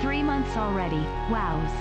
3 months already, wows.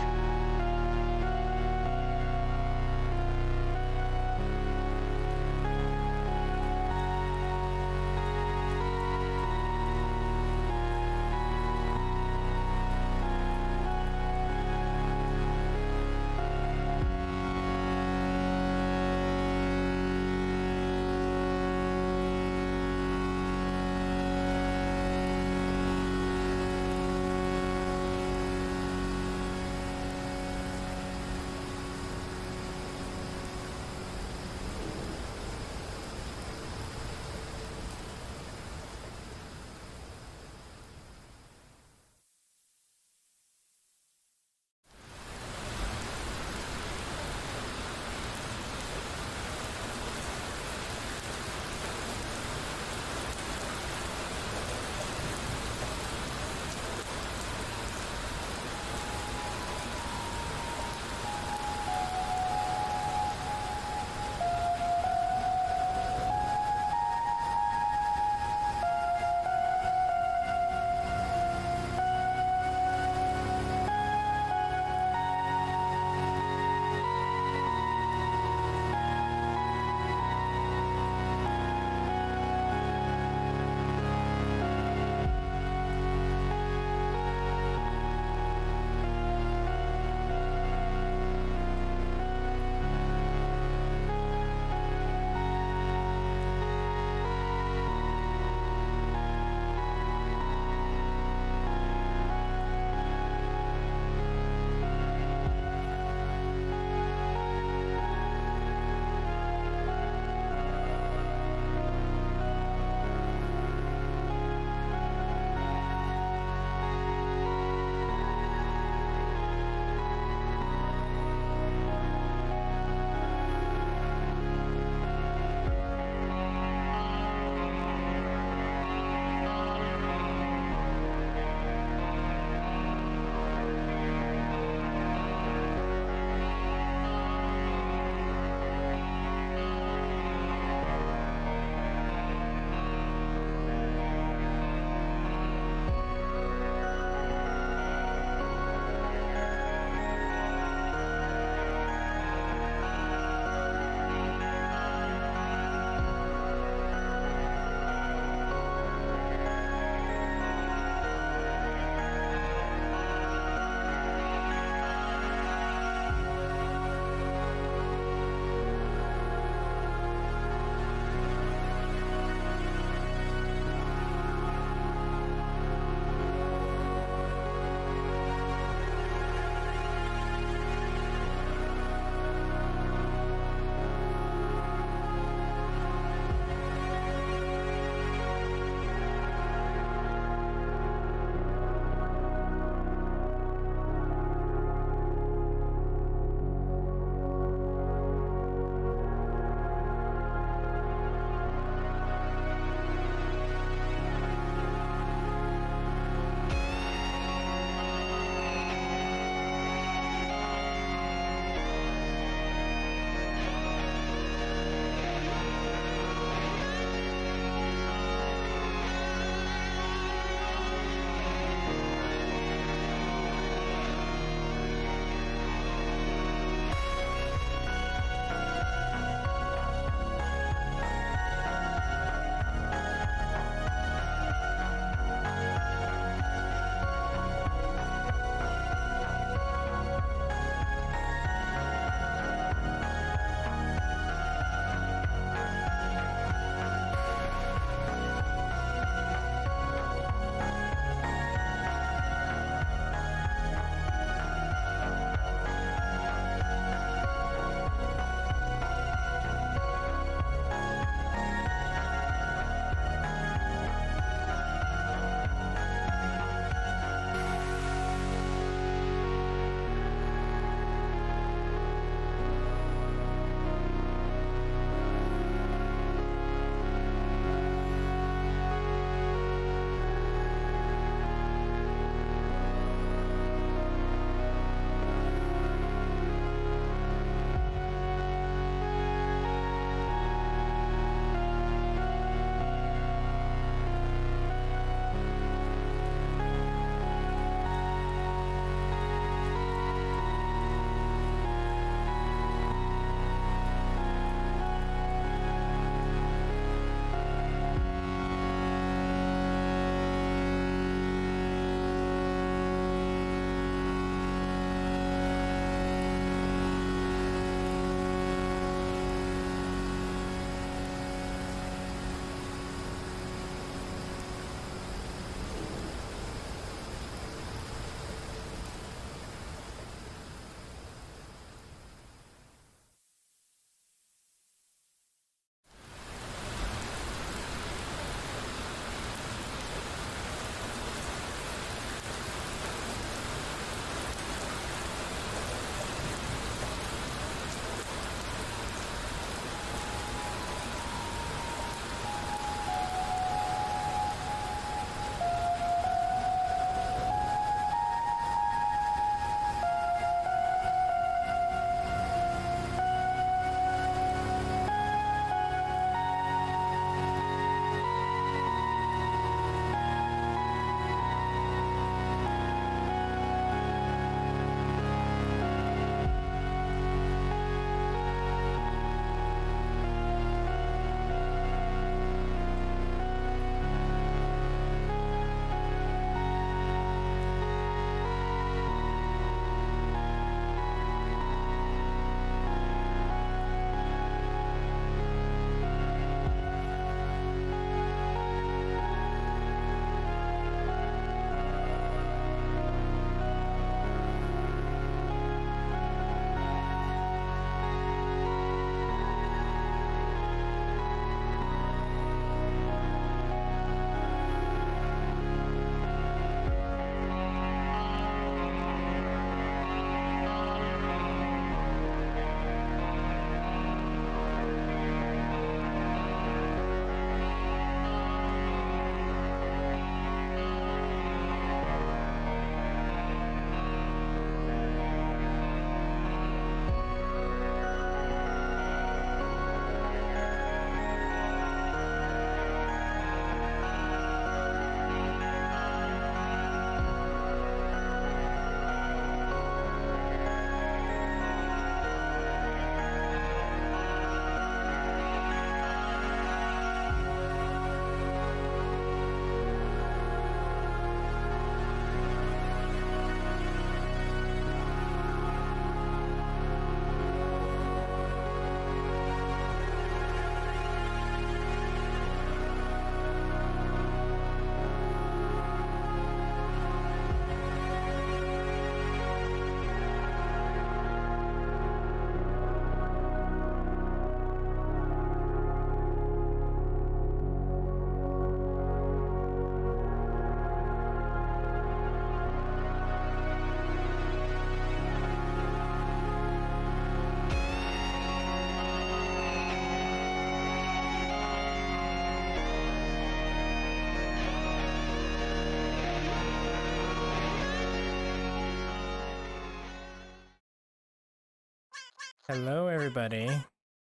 Hello, everybody.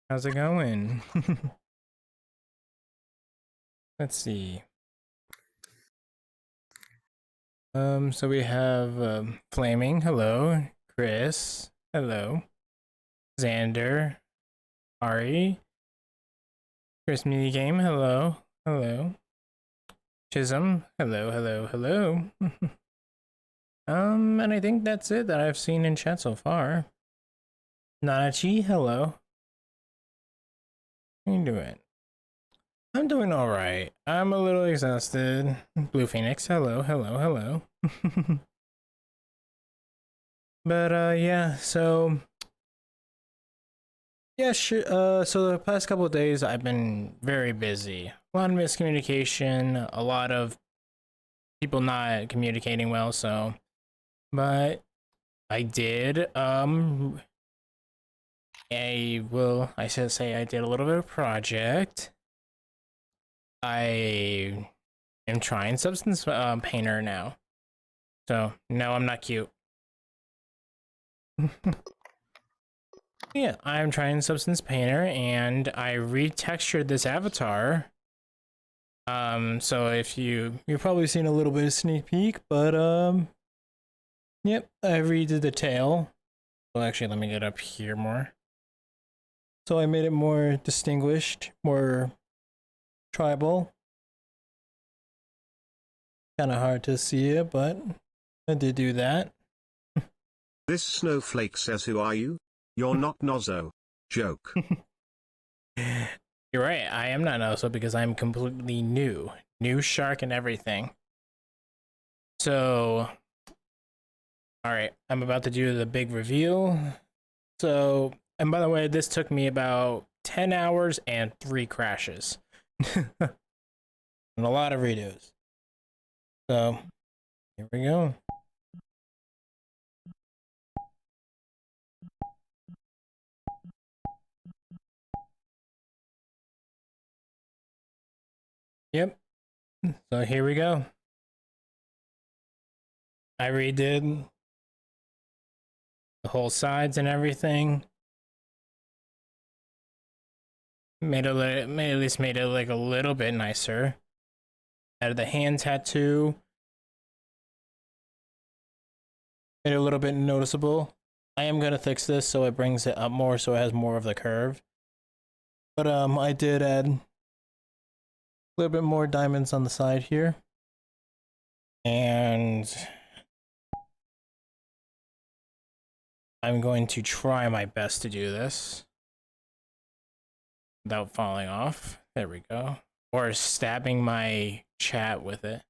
How's it going? Let's see. So we have Flaming. Hello, Chris. Hello, Xander, Ari, Chris Minigame. Hello, hello, Chisholm. Hello, hello, hello. And I think that's it that I've seen in chat so far. Nanachi. Hello. How you doing? I'm doing all right. I'm a little exhausted. Blue Phoenix. Hello, hello, hello. But yeah, so yeah, sure. So the past couple of days I've been very busy. A lot of miscommunication, a lot of people not communicating well, so but I did I should say I did a little bit of project. I am trying Substance Painter now. So no, I'm not cute. Yeah, I'm trying Substance Painter and I retextured this avatar. So if you've probably seen a little bit of sneak peek, but yep, I redid the tail. Well, actually, let me get up here more. So I made it more distinguished, more tribal. Kind of hard to see it, but I did do that. This snowflake says, "Who are you? You're not Nozzo." Joke. You're right, I am not Nozo because I'm completely new. New shark and everything. So, alright, I'm about to do the big reveal. So, and by the way, this took me about 10 hours and 3 crashes. And a lot of redos. So, here we go. Yep. So here we go. I redid the whole sides and everything. Made it like a little bit nicer. Added the hand tattoo. Made it a little bit noticeable. I am gonna fix this so it brings it up more so it has more of the curve. But I did add a little bit more diamonds on the side here. And I'm going to try my best to do this without falling off. There we go. Or stabbing my chat with it.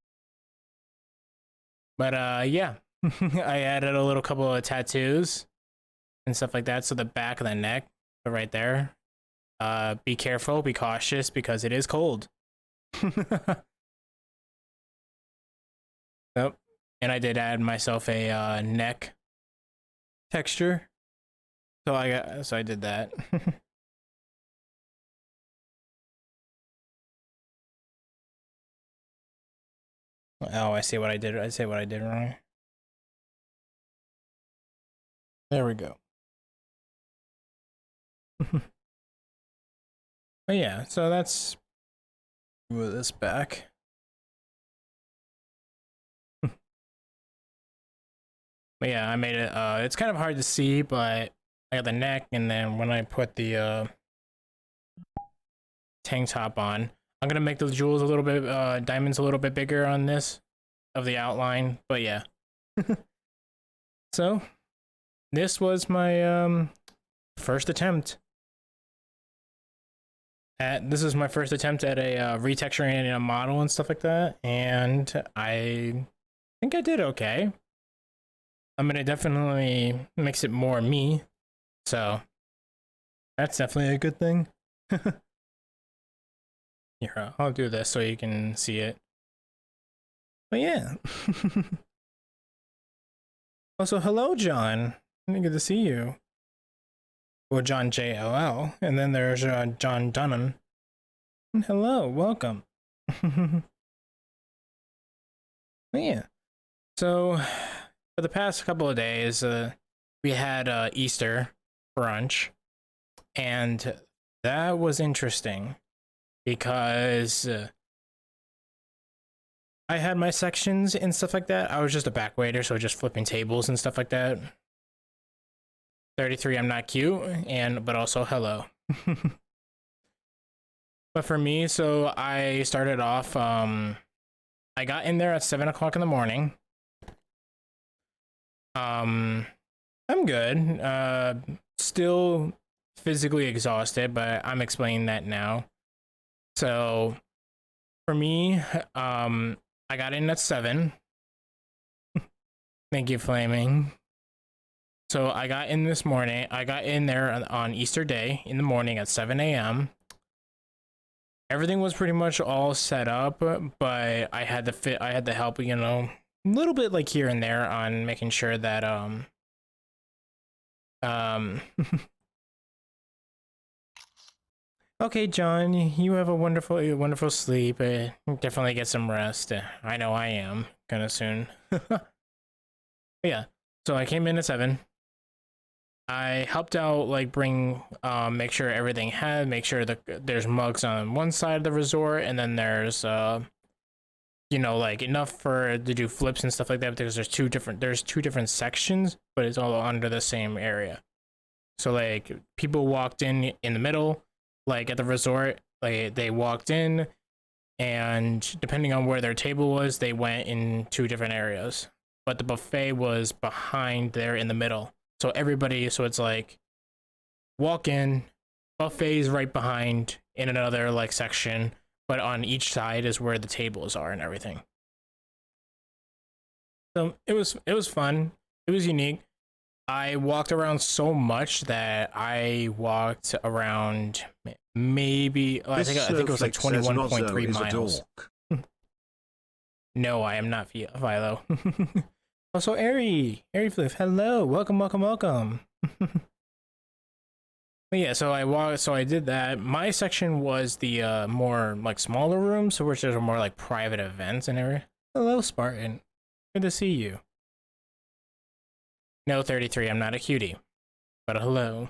But yeah, I added a little couple of tattoos and stuff like that. So the back of the neck, right there. Be careful, be cautious because it is cold. Nope. And I did add myself a neck texture. So I did that. Oh, I see what I did. I say what I did wrong. There we go. But yeah, so that's move this back. But yeah, I made it. It's kind of hard to see, but I got the neck, and then when I put the tank top on, I'm gonna make the jewels a little bit, diamonds a little bit bigger on this of the outline. But yeah. So this was my first attempt. This is my first attempt at a retexturing a model and stuff like that, and I think I did okay. I'm gonna definitely makes it more me, so that's definitely a good thing. Here, I'll do this so you can see it. But yeah. Also, hello, John. Good to see you. Well, John JLL, and then there's John Dunham. Hello, welcome. But yeah. So, for the past couple of days, we had Easter brunch. And that was interesting because I had my sections and stuff like that. I was just a back waiter, so just flipping tables and stuff like that. 33, I'm not cute, but also hello. But for me, so I started off, I got in there at 7 o'clock in the morning. I'm good. Still physically exhausted, but I'm explaining that now. So for me, I got in at 7. Thank you, Flaming. So I got in this morning. I got in there on Easter Day in the morning at 7 a.m. Everything was pretty much all set up, but I had to help, you know, a little bit like here and there on making sure that okay, John, you have a wonderful sleep. Definitely get some rest. I know I am gonna soon. Yeah, so I came in at 7. I helped out, like make sure everything make sure that there's mugs on one side of the resort, and then there's you know, like enough to do flips and stuff like that, because there's two different sections, but it's all under the same area. So like people walked in the middle, like at the resort, like they walked in, and depending on where their table was, they went in 2 different areas. But the buffet was behind there in the middle. So so it's like walk in, buffet's right behind in another like section, but on each side is where the tables are and everything. So it was fun. It was unique. I walked around so much that I walked around maybe I think it was like 21.3 miles. No, I am not Philo. Also, Flip, hello, welcome. But yeah, so I did that. My section was the more like smaller rooms, which are more like private events and everything. Hello, Spartan. Good to see you. No, 33, I'm not a cutie, but hello.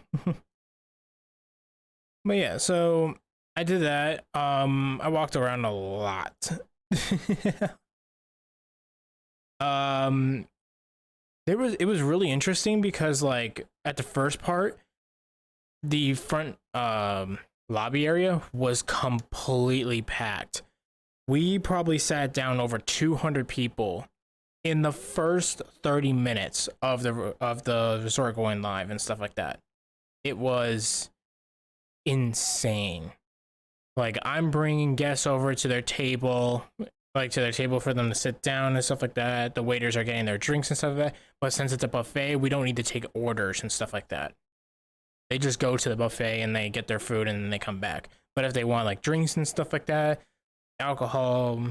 But yeah, so I did that. I walked around a lot. It was really interesting because like at the first part, the front lobby area was completely packed. We probably sat down over 200 people in the first 30 minutes of the resort going live and stuff like that. It was insane. Like I'm bringing guests over to their table, for them to sit down and stuff like that. The waiters are getting their drinks and stuff like that. But since it's a buffet, we don't need to take orders and stuff like that. They just go to the buffet and they get their food and then they come back. But if they want like drinks and stuff like that, alcohol,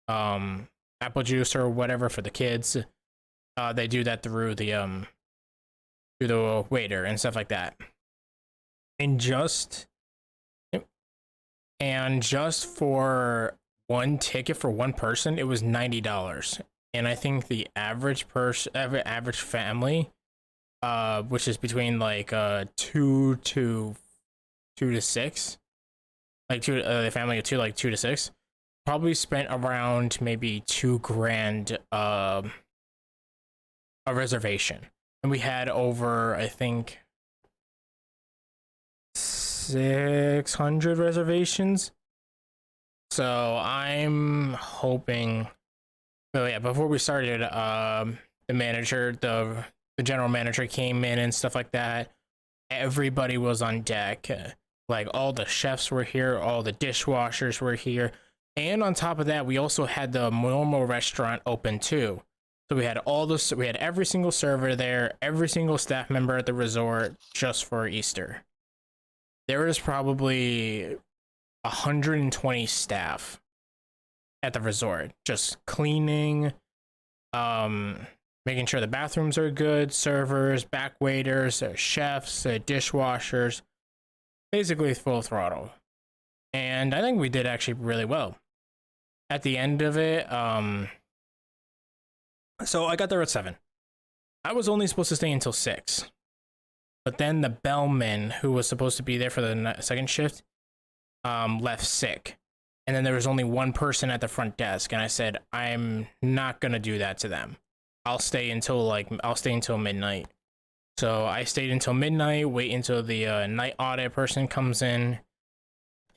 apple juice or whatever for the kids, they do that through the waiter and stuff like that. And just for one ticket for one person, it was $90. And I think the average family, which is between like 2 to 6, like the family of 2, like 2 to 6, probably spent around maybe $2,000 a reservation. And we had over, I think, 600 reservations. So I'm hoping. Oh yeah, before we started, the general manager came in and stuff like that. Everybody was on deck. Like all the chefs were here, all the dishwashers were here, and on top of that, we also had the normal restaurant open too. So we had every single server there, every single staff member at the resort just for Easter. There was probably 120 staff at the resort, just cleaning, making sure the bathrooms are good, servers, back waiters, chefs, dishwashers, basically full throttle. And I think we did actually really well. At the end of it, so I got there at 7. I was only supposed to stay until 6. But then the bellman who was supposed to be there for the second shift left sick. And then there was only one person at the front desk, and I said, I'm not gonna do that to them. I'll stay until midnight. So I stayed until midnight, wait until the night audit person comes in,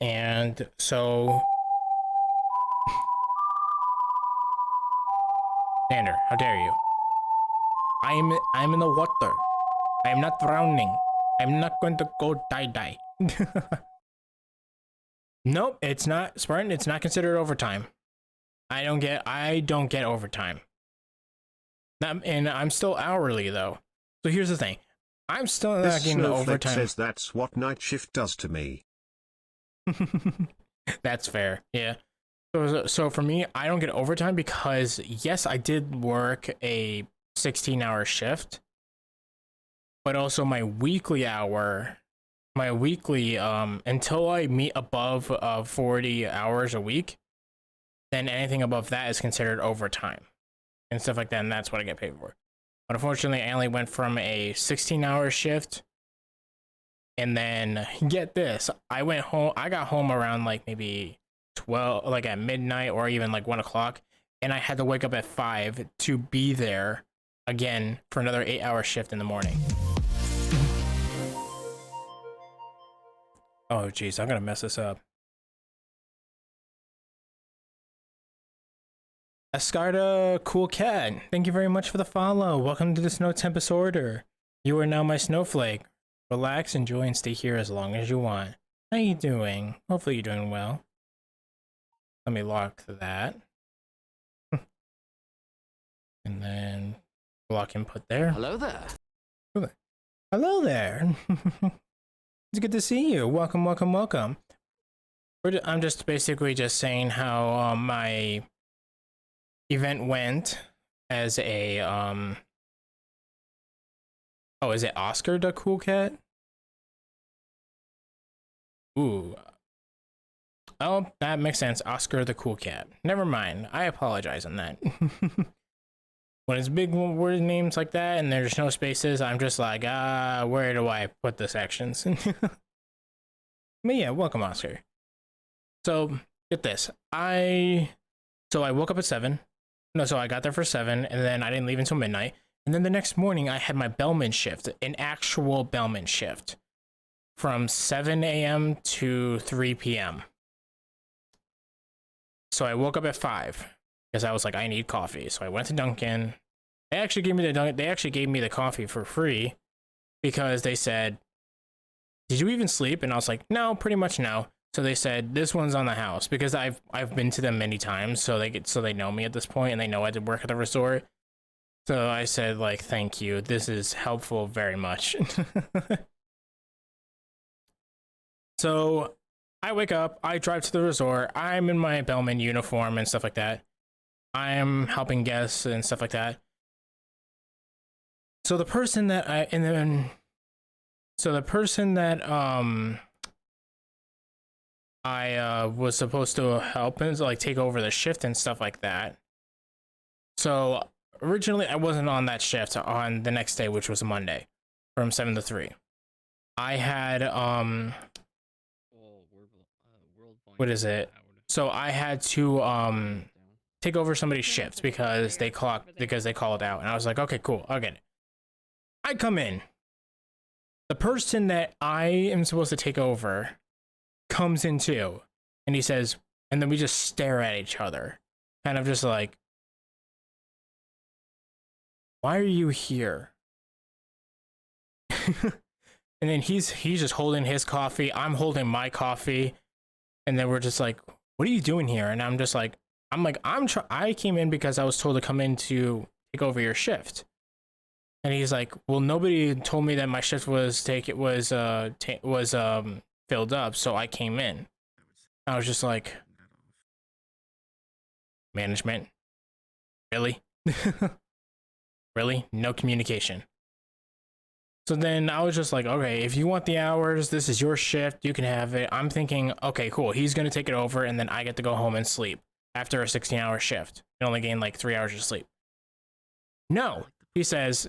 and so Xander, how dare you? I'm in the water. I am not drowning. I'm not going to go die. Nope, it's not, Spartan, it's not considered overtime. I don't get overtime. And I'm still hourly though. So here's the thing. I'm still not getting the overtime. Says that's what night shift does to me. That's fair. Yeah. So for me, I don't get overtime because yes, I did work a 16-hour shift, but also my weekly until I meet above 40 hours a week, then anything above that is considered overtime and stuff like that, and that's what I get paid for. But unfortunately, I only went from a 16-hour shift, and then get this, I got home around like maybe 12, like at midnight or even like 1 o'clock, and I had to wake up at 5 to be there again for another 8-hour shift in the morning. Oh geez, I'm gonna mess this up. Escarda Cool Cat, thank you very much for the follow. Welcome to the Snow Tempest Order. You are now my snowflake. Relax, enjoy, and stay here as long as you want. How you doing? Hopefully you're doing well. Let me lock that. And then block input there. Hello there. Hello there. It's good to see you. Welcome. I'm just basically just saying how my event went as a oh, is it Oscar the Cool Cat? Ooh. Oh, that makes sense. Oscar the Cool Cat. Never mind. I apologize on that. When it's big word names like that and there's no spaces, I'm just like, where do I put the sections? But yeah, welcome, Oscar. So, get this. I woke up at 7. No, so I got there for 7, and then I didn't leave until midnight. And then the next morning, I had my bellman shift, an actual bellman shift, from 7 a.m. to 3 p.m. So I woke up at 5. Because I was like, I need coffee. So I went to Dunkin'. They actually gave me the coffee for free because they said, did you even sleep? And I was like, no, pretty much no. So they said, this one's on the house because I've been to them many times, so they know me at this point and they know I did work at the resort. So I said, like, thank you. This is helpful very much. So I wake up, I drive to the resort, I'm in my bellman uniform and stuff like that. I'm helping guests and stuff like that. So the person that I was supposed to help and like take over the shift and stuff like that. So originally I wasn't on that shift on the next day, which was a Monday, from 7 to 3. I had what is it? So I had to take over somebody's shift because they called out, and I was like, okay, cool, I'll get it. I come in. The person that I am supposed to take over comes in too, and he says, and then we just stare at each other, kind of just like, why are you here? And then he's just holding his coffee, I'm holding my coffee, and then we're just like, what are you doing here? And I'm just like, I came in because I was told to come in to take over your shift. And he's like, well, nobody told me that my shift was filled up, so I came in. I was just like, management, really? Really? No communication. So then I was just like, okay, if you want the hours, this is your shift, you can have it. I'm thinking, okay, cool, he's gonna take it over and then I get to go home and sleep after a 16-hour shift and only gain like 3 hours of sleep. No, he says,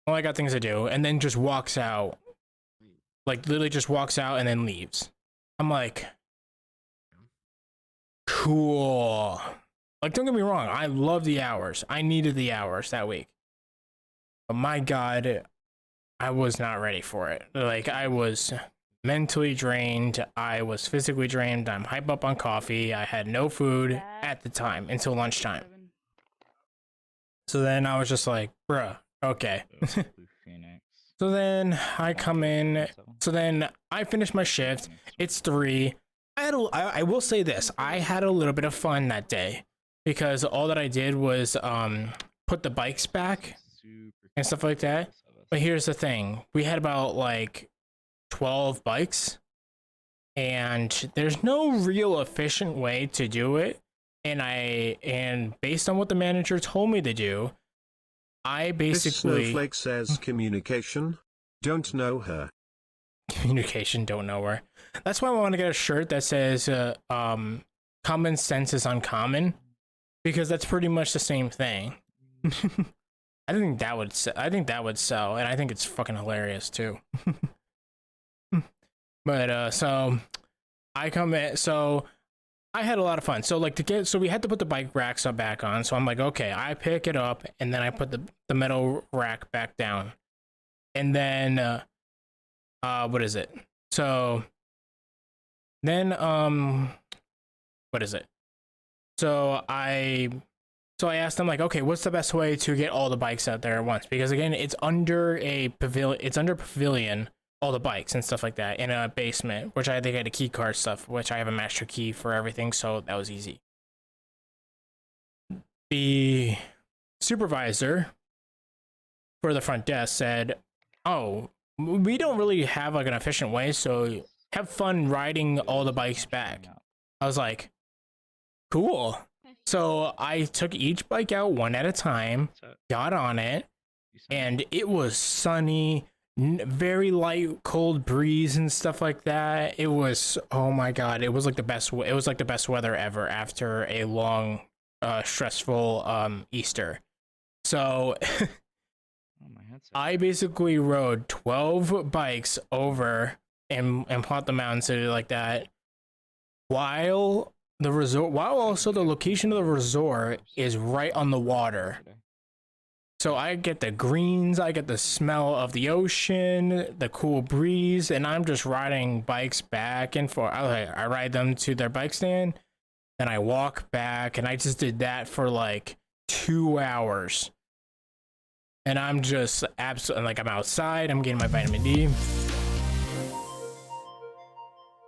Well, I got things to do, and then just walks out. Like, literally just walks out and then leaves. I'm like, cool. Like, don't get me wrong, I love the hours. I needed the hours that week. But my God, I was not ready for it. Like, I was mentally drained. I was physically drained. I'm hype up on coffee. I had no food at the time until lunchtime. So then I was just like, bruh, okay. So then I come in. So then I finish my shift. It's 3. I will say this. I had a little bit of fun that day because all that I did was put the bikes back and stuff like that. But here's the thing. We had about like 12 bikes and there's no real efficient way to do it. And based on what the manager told me to do, I basically... This snowflake says communication. Don't know her. Communication, don't know her. That's why I want to get a shirt that says common sense is uncommon, because that's pretty much the same thing. I think that would sell, and I think it's fucking hilarious too. But so I come in, so I had a lot of fun. So like we had to put the bike racks up back on. So I'm like, okay, I pick it up and then I put the metal rack back down. And then what is it? So then what is it? So I asked them like, okay, what's the best way to get all the bikes out there at once? Because again, it's under a pavilion, all the bikes and stuff like that in a basement, which I think I had a key card stuff, which I have a master key for everything, so that was easy. The supervisor for the front desk said, oh, we don't really have like an efficient way, so have fun riding all the bikes back. I was like, cool. So I took each bike out one at a time, got on it, and it was sunny, very light cold breeze and stuff like that. It was, oh my God, it was like the best weather ever after a long stressful Easter. So I basically rode 12 bikes over and plot the mountain city like that, while also the location of the resort is right on the water. So I get the greens, I get the smell of the ocean, the cool breeze, and I'm just riding bikes back and forth. I ride them to their bike stand, then I walk back, and I just did that for like 2 hours. And I'm just absolutely, like, I'm outside, I'm getting my vitamin D.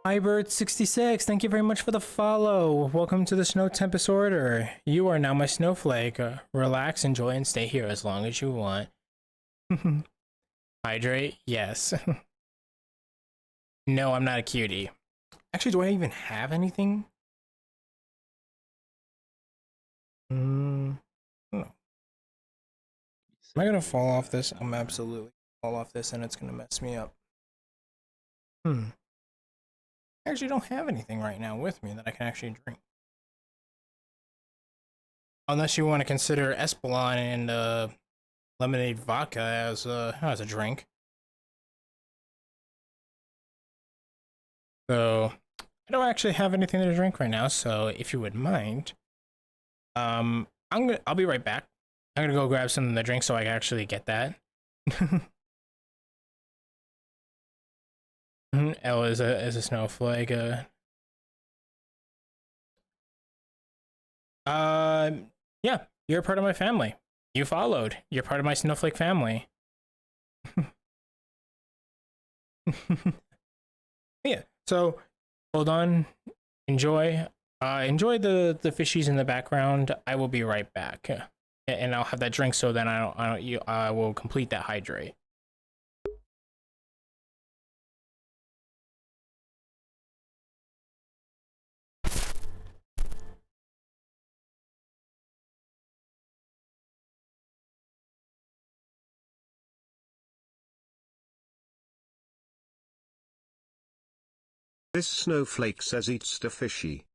Hybird66, thank you very much for the follow. Welcome to the Snow Tempest Order. You are now my snowflake. Relax, enjoy, and stay here as long as you want. Hydrate? Yes. No, I'm not a cutie. Actually, do I even have anything? Oh. Am I gonna fall off this? I'm absolutely fall off this and it's gonna mess me up. I actually don't have anything right now with me that I can actually drink. Unless you want to consider Espolon and lemonade vodka as a drink. So I don't actually have anything to drink right now, so if you would mind, I'll be right back. I'm gonna go grab something to drink so I can actually get that. Elle is a snowflake. Yeah, you're a part of my family. You followed. You're part of my snowflake family. Yeah. So hold on. Enjoy. Enjoy the fishies in the background. I will be right back, and I'll have that drink so then I will complete that hydrate. This snowflake says it's the fishy.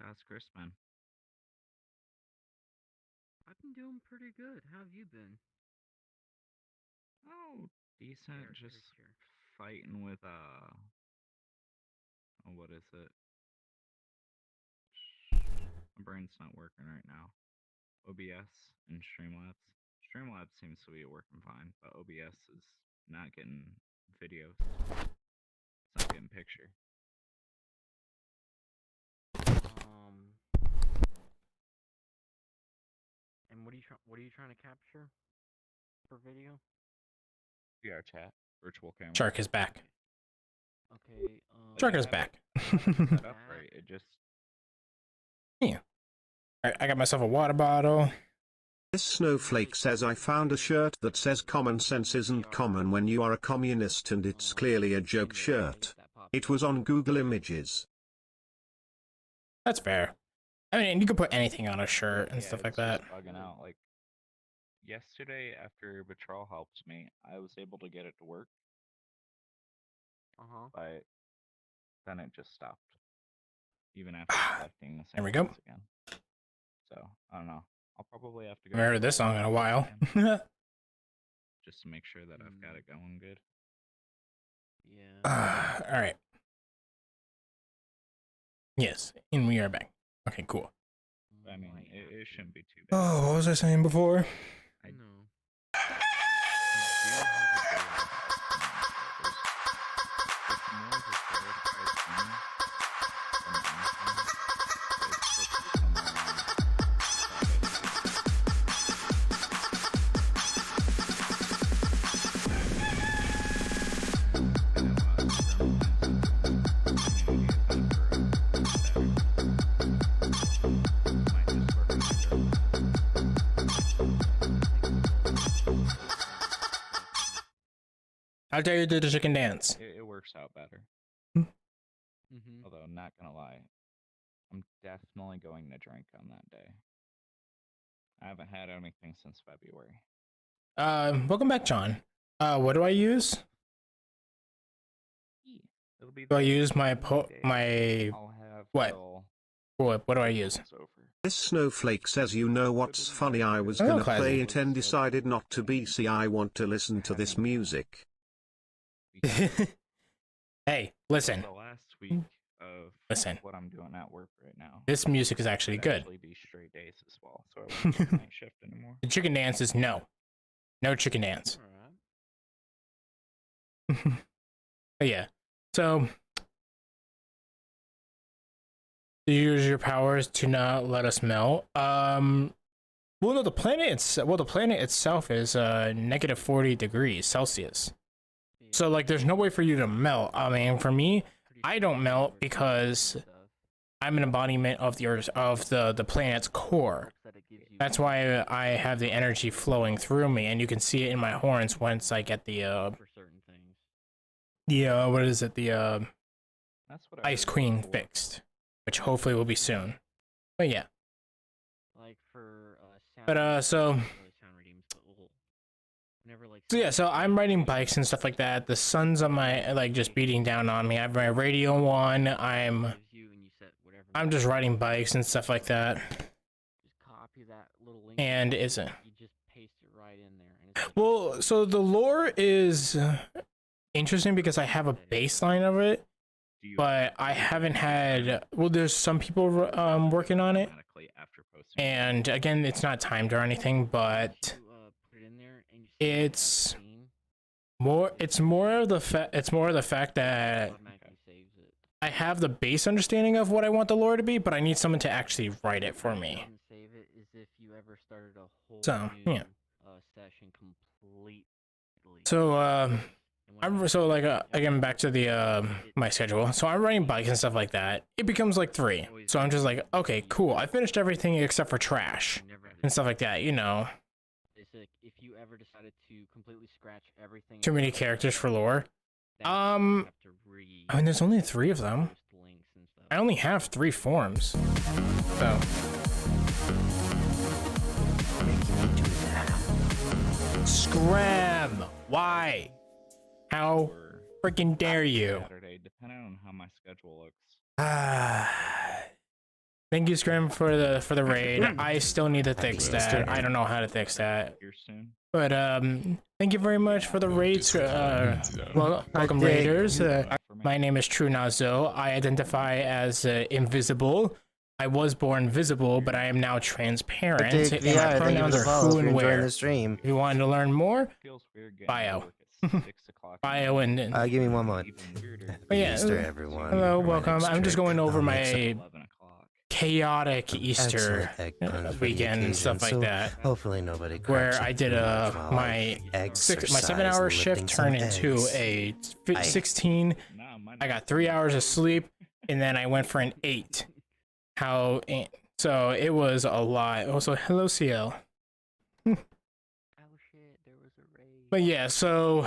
to ask Chris, man. I've been doing pretty good. How have you been? Oh, decent. Here, Just here. fighting with what is it? My brain's not working right now. OBS and Streamlabs. Streamlabs seems to be working fine, but OBS is not getting videos. It's not getting picture. And what are you trying to capture for video? VR chat, virtual camera. Shark is back. Okay. Shark is back. Set up right. It just. Yeah. Alright, I got myself a water bottle. This snowflake says I found a shirt that says common sense isn't common when you are a communist, and it's clearly a joke shirt. It was on Google Images. That's fair. I mean, you could put anything on a shirt and Yeah, stuff like it's that. just bugging out. Like yesterday, after Betrayal helped me, I was able to get it to work, but then it just stopped. Even after selecting the same There we go. ones again. So I don't know. I'll probably have to go. I haven't heard this song in a while. Just to make sure that I've got it going good. Yeah. All right. Yes, and we are back. Okay, cool. I mean, it shouldn't be too bad. Oh, what was I saying before? I know. How dare you do the chicken dance? It works out better. Although, not gonna lie, I'm definitely going to drink on that day. I haven't had anything since February. Welcome back, John. What do I use? It'll be Do I use my I'll have what? What do I use? This snowflake says, you know what's funny, I was gonna play it and decided not to be. See, I want to listen to this music. Hey, listen. The last week of what I'm doing at work right now. This music is actually good. Actually be straight days as well, so I won't do night shift anymore. The chicken dance is no chicken dance. But yeah, so use your powers to not let us melt. Well, no, the planet itself is negative 40 degrees Celsius. So like, there's no way for you to melt. I mean, for me, I don't melt because I'm an embodiment of the Earth, of the planet's core. That's why I have the energy flowing through me, and you can see it in my horns once I get the what is it, the Ice Queen fixed, which hopefully will be soon. But yeah. Like for So yeah, so I'm riding bikes and stuff like that. The sun's on my, like, just beating down on me. I have my radio on. I'm just riding bikes and stuff like that. Just copy that little link. And isn't. You just paste it right in there. And well, so the lore is interesting because I have a baseline of it, but I haven't had. Well, there's some people working on it, and again, it's not timed or anything, but it's more of the fact that I have the base understanding of what I want the lore to be, but I need someone to actually write it for me. So yeah. So again, back to the my schedule. So I'm riding bikes and stuff like that. It becomes like 3. So I'm just like, okay, cool. I finished everything except for trash and stuff like that, you know. If you ever decided to completely scratch everything. Too many characters for lore. I mean, there's only 3 of them. I only have 3 forms. So. Scram! Why? How freaking dare you? Saturday, depending on how my schedule looks. Thank you, Scrim, for the raid. I still need to fix that. I don't know how to fix that. Here soon. But thank you very much for the raids. Welcome raiders. My name is True Nazo. I identify as invisible. I was born visible, but I am now transparent. And my pronouns are who and where. If you wanted to learn more, bio. Bio and give me 1 month. Oh, yeah. Easter, everyone. Hello, welcome. I'm just going over my chaotic Easter weekend and stuff like that. Hopefully nobody. Where I did my 7-hour shift turned into a 16. I got 3 hours of sleep, and then I went for an 8. So it was a lot. Also, hello, CL. Oh shit, there was a raid. But yeah, so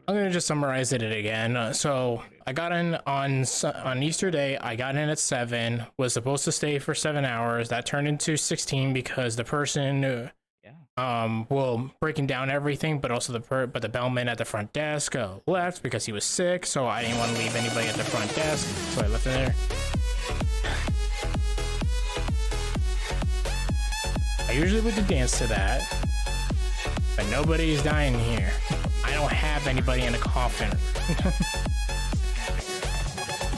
I'm gonna just summarize it again. So I got in on Easter Day. I got in at 7. Was supposed to stay for 7 hours. That turned into 16 because the person, breaking down everything, but also the bellman at the front desk left because he was sick. So I didn't want to leave anybody at the front desk, so I left him there. I usually would dance to that, but nobody's dying here. I don't have anybody in a coffin.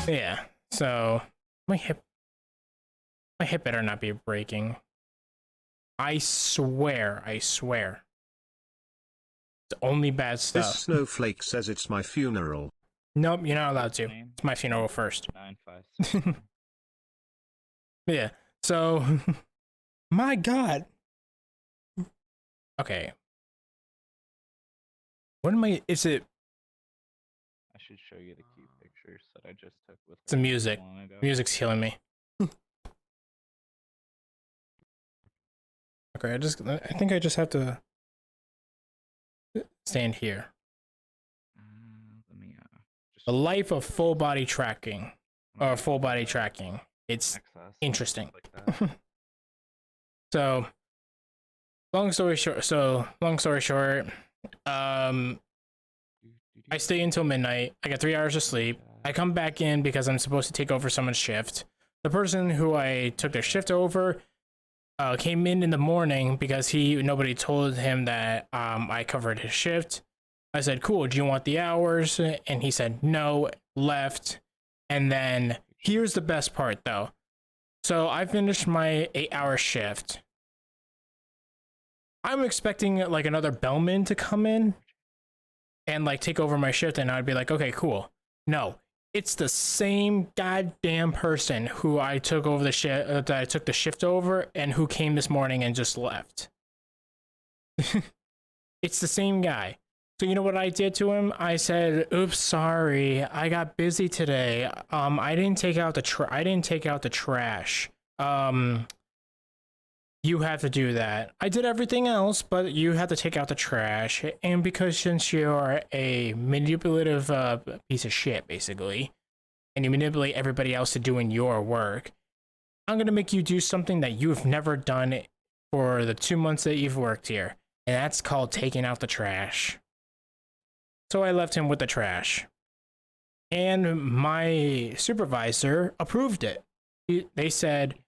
Yeah, so my hip better not be breaking. I swear. It's only bad stuff. This snowflake says it's my funeral. Nope, you're not allowed to. It's my funeral first. 956. Yeah, so my God. Okay. What am I? Is it? I should show you the cute pictures that I just took with. It's the music. Music's killing me. Okay, I think I just have to stand here. Let me just The life of full body tracking, or full body tracking. It's access interesting. like that. So, long story short, I stay until midnight. I get 3 hours of sleep. I come back in because I'm supposed to take over someone's shift. The person who I took their shift over came in the morning because nobody told him that I covered his shift. I said, cool, do you want the hours? And he said no, left. And then here's the best part though. So I finished my 8-hour shift. I'm expecting like another bellman to come in and like take over my shift, and I'd be like, okay, cool. No, it's the same goddamn person who I took over the shift, that I took the shift over, and who came this morning and just left. It's the same guy. So you know what I did to him? I said, "Oops, sorry, I got busy today. I didn't take out the trash. You have to do that. I did everything else, but you have to take out the trash. And because since you're a manipulative piece of shit, basically, and you manipulate everybody else to doing your work, I'm gonna make you do something that you've never done for the 2 months that you've worked here, and that's called taking out the trash." So I left him with the trash, and my supervisor approved it. They said,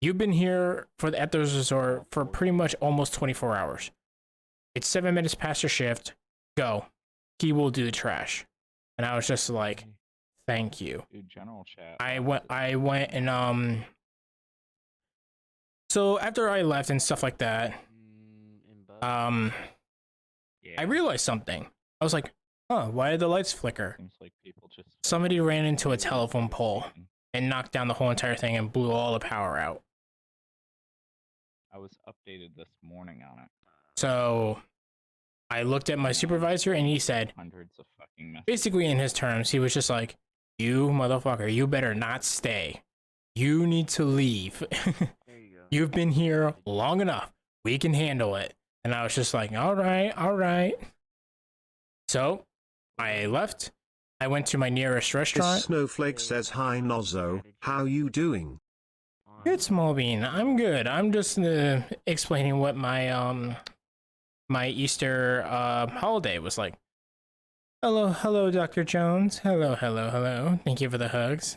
"You've been here at the resort for pretty much almost 24 hours. It's 7 minutes past your shift. Go. He will do the trash." And I was just like, "Thank you." Dude, general chat. I went and so after I left and stuff like that, Yeah. I realized something. I was like, "Huh, why did the lights flicker?" Seems like people just. Somebody ran into a telephone pole and knocked down the whole entire thing and blew all the power out. I was updated this morning on it. So I looked at my supervisor and he said, Hundreds of fucking messages. basically in his terms, he was just like, "You motherfucker, you better not stay. You need to leave. There you go. You've been here long enough. We can handle it." And I was just like, all right. So I left. I went to my nearest This restaurant. snowflake says, "Hi Nozzo, how you doing?" Good, Small Bean. I'm good. I'm just explaining what my my Easter holiday was like. Hello, Dr. Jones. Hello. Thank you for the hugs.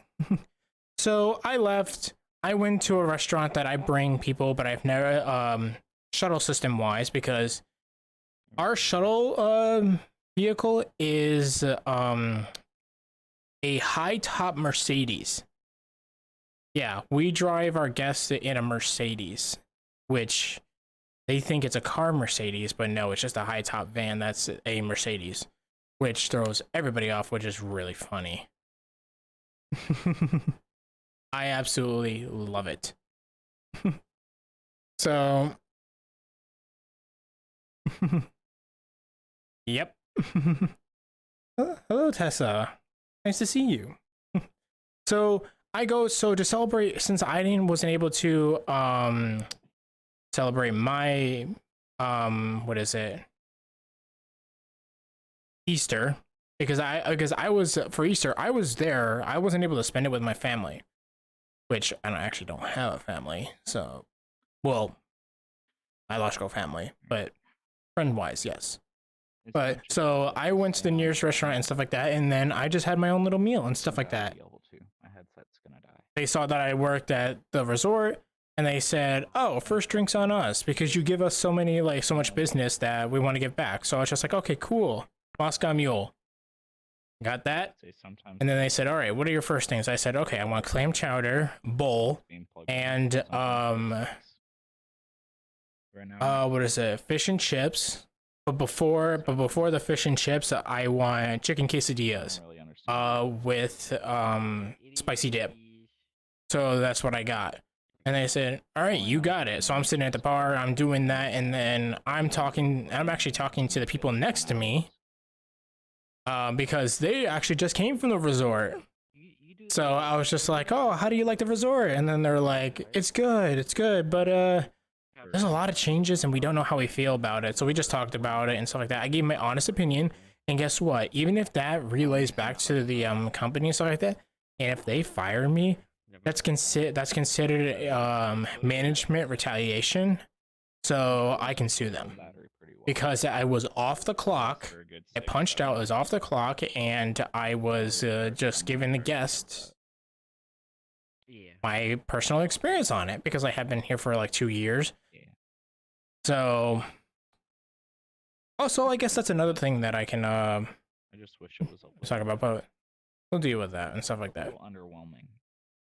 So I left. I went to a restaurant that I bring people, but I've never shuttle system wise, because our shuttle vehicle is a high top Mercedes. Yeah, we drive our guests in a Mercedes, which they think it's a car Mercedes, but no, it's just a high top van that's a Mercedes, which throws everybody off, which is really funny. I absolutely love it. So, yep. Hello, Tessa. Nice to see you. So to celebrate, since I wasn't able to celebrate my what is it? Easter, because I was for Easter, I was there. I wasn't able to spend it with my family, which I actually don't have a family. So, well, biological family, but friend-wise, yes. But so I went to the nearest restaurant and stuff like that, and then I just had my own little meal and stuff like that. My headset's gonna die. They saw that I worked at the resort, and they said, "Oh, first drink's on us because you give us so much business that we want to give back." So I was just like, "Okay, cool, Moscow Mule." Got that? And then they said, "All right, what are your first things?" I said, "Okay, I want clam chowder, bowl, and what is it? Fish and chips." But before the fish and chips, I want chicken quesadillas, with spicy dip. So that's what I got. And they said, "All right, you got it." So I'm sitting at the bar, I'm doing that, and then I'm actually talking to the people next to me, because they actually just came from the resort. So I was just like, "Oh, how do you like the resort?" And then they're like, it's good, but there's a lot of changes and we don't know how we feel about it. So we just talked about it and stuff like that. I gave my honest opinion, and guess what? Even if that relays back to the company and stuff like that, and if they fire me, that's considered management retaliation. So I can sue them because I was off the clock. I punched out, I was off the clock, and I was just giving the guests my personal experience on it because I have been here for like 2 years. So also, I guess that's another thing that I can I just wish it was talk about, but we'll deal with that and stuff like that. Underwhelming.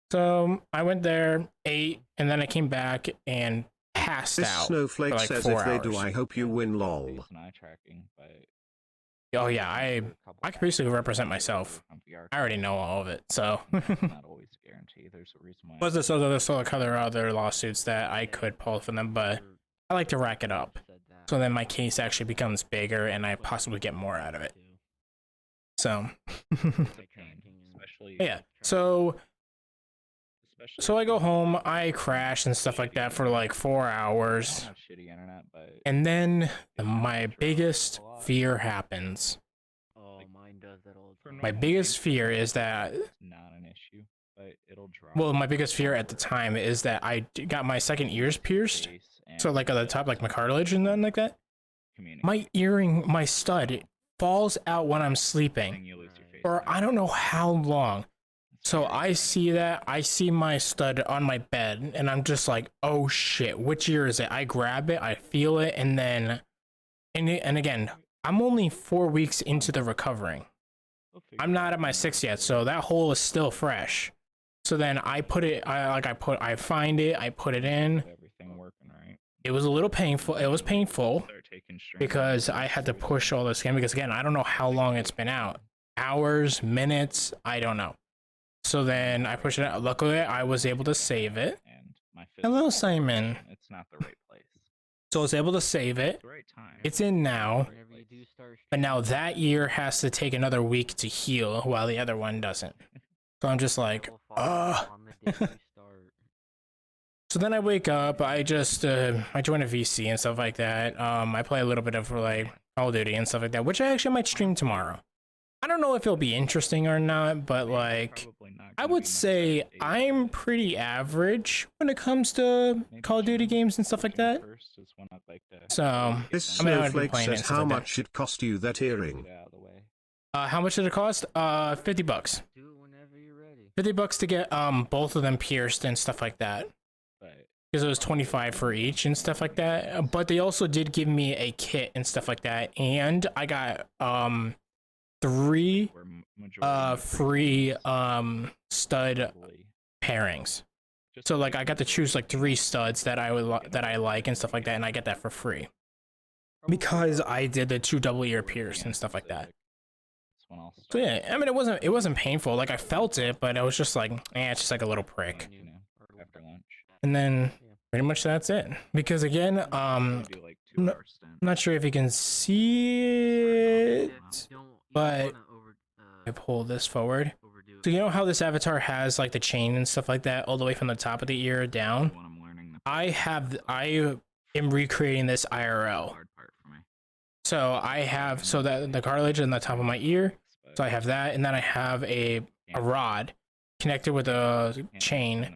So I went there, ate, and then I came back and passed This out snowflake for like says 4 if they hours. do, I hope you win, lol. Oh yeah, I can basically represent myself. I already know all of it, so. Not always a guarantee. There's a reason why. Plus, there's other lawsuits that I could pull from them, but I like to rack it up, so then my case actually becomes bigger and I possibly get more out of it. So, yeah. So I go home, I crash and stuff like that for like 4 hours, and then my biggest fear happens. Oh, mine does that all the time. My biggest fear is that, not an issue, but it'll drop. well, my biggest fear at the time is that I got my second ears pierced, so like at the top, like my cartilage and then like that. My earring, my stud falls out when I'm sleeping for I don't know how long. So I see that, I see my stud on my bed, and I'm just like, oh shit, which ear is it? I grab it, I feel it, and then, and again, I'm only 4 weeks into the recovering. I'm not at my 6th yet, so that hole is still fresh. So then I put it, I find it, I put it in. It was a little painful, it was painful, because I had to push all the skin, because again, I don't know how long it's been out. Hours, minutes, I don't know. So then I pushed it out. Luckily, I was able to save it. Hello, Simon. It's not the right place. So I was able to save it. It's in now. But now that ear has to take another week to heal, while the other one doesn't. So I'm just like, So then I wake up. I just I join a VC and stuff like that. I play a little bit of like Call of Duty and stuff like that, which I actually might stream tomorrow. I don't know if it'll be interesting or not, but like, I would say I'm pretty average when it comes to Call of Duty games and stuff like that. So, This snowflake says how much it cost you that earring. how much did it cost? $50. $50 to get both of them pierced and stuff like that. But Because it was 25 for each and stuff like that. But they also did give me a kit and stuff like that. And I got 3 we're majority free stud probably pairings. just So like I got to choose like 3 studs that I would that I like and stuff like that, and I get that for free because I did the 2 double ear pierce and stuff like that. That's when I'll So start, yeah, I mean it wasn't painful. Like I felt it, but I was just like, it's just like a little prick. you know, after lunch. And then pretty much that's it. Because again, We do like 2 no- hour stint. I'm not sure if you can see it. but- I pull this forward. So you know how this avatar has like the chain and stuff like that all the way from the top of the ear down? When I'm learning the I am recreating this IRL. hard part for me. So I have that the cartilage in the top of my ear. So I have that, and then I have a rod connected with a chain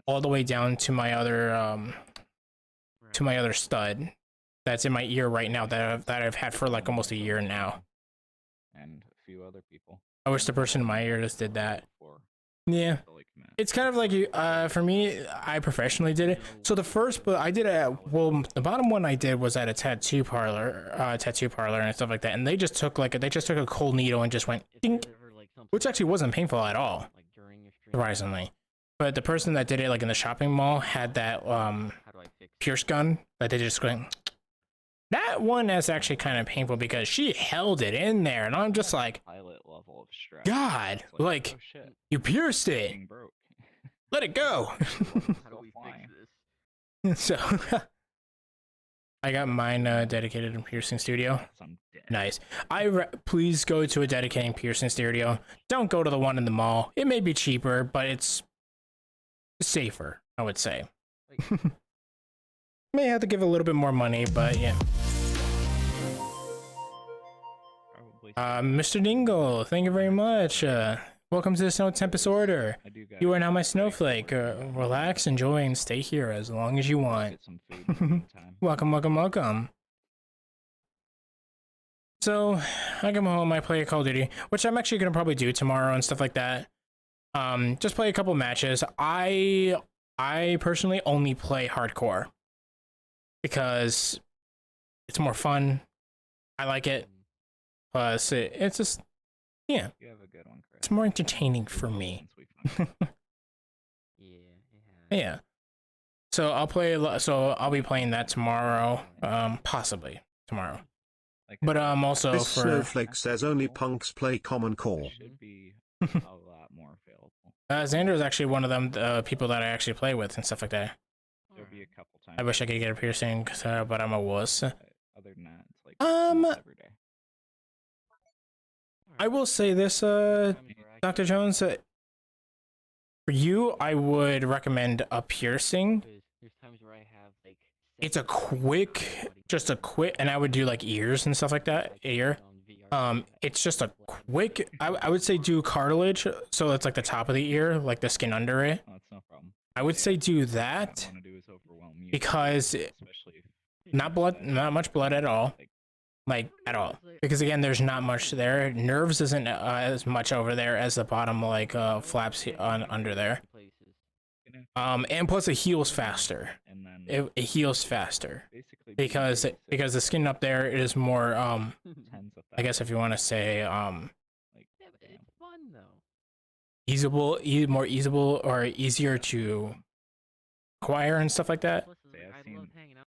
all the way down to my other stud that's in my ear right now that I've had for like almost a year now. And a few other people. I wish the person in my ear just did that. Before Yeah. the, like, man. It's kind of like for me, I professionally did it. So the first, but I did it at, well, the bottom one I did was at a tattoo parlor and stuff like that. And they just took a cold needle and just went dink, which actually wasn't painful at all, surprisingly. But the person that did it like in the shopping mall had that pierce gun that they just went. That one is actually kind of painful because she held it in there, and I'm just like, Pilot level of stress. God, It's like, oh shit, you pierced it. thing broke. Let it go. How do we flying. fix this? So I got mine dedicated in piercing studio. I'm dead. Nice. Please go to a dedicated piercing studio. Don't go to the one in the mall. It may be cheaper, but it's safer, I would say. May have to give a little bit more money, but yeah. Probably. Mr. Dingle, thank you very much. Welcome to the Snow Tempest Order. I do got You are now my snowflake. Relax, enjoy, and stay here as long as you want. get some food in the meantime. Welcome, welcome, welcome. So, I come home, I play Call of Duty, which I'm actually gonna probably do tomorrow and stuff like that. Just play a couple matches. I personally only play hardcore because it's more fun. I like it. Plus, it's just, yeah, You have a good one, Chris. it's more entertaining for me. Since we found Yeah, it has. Yeah. So I'll be playing that tomorrow, possibly tomorrow. like But also This for snowflake says only punks play Common Core. should be a lot more available. Xander is actually one of them people that I actually play with and stuff like that. There'll be a couple times. I wish I could get a piercing, but I'm a wuss. Other than that, it's like Um, almost every day. I will say this, Dr. Jones, for you, I would recommend a piercing. There's times where I have like It's a quick, and I would do like ears and stuff like that. It's just a quick. I would say do cartilage, so it's like the top of the ear, like the skin under it. Oh, that's no problem. I would say do What I that want to do is overwhelm you, because especially if not much blood at all, like at all. Because again, there's not much there. Nerves isn't as much over there as the bottom like flaps on under there. And plus it heals faster. and then It heals faster basically because the skin up there is more tens of I guess if you want to say like Yeah, but it's fun though. more easable or easier to acquire and stuff like that. Plus, it's Yeah, like, I've I love seen- hanging out.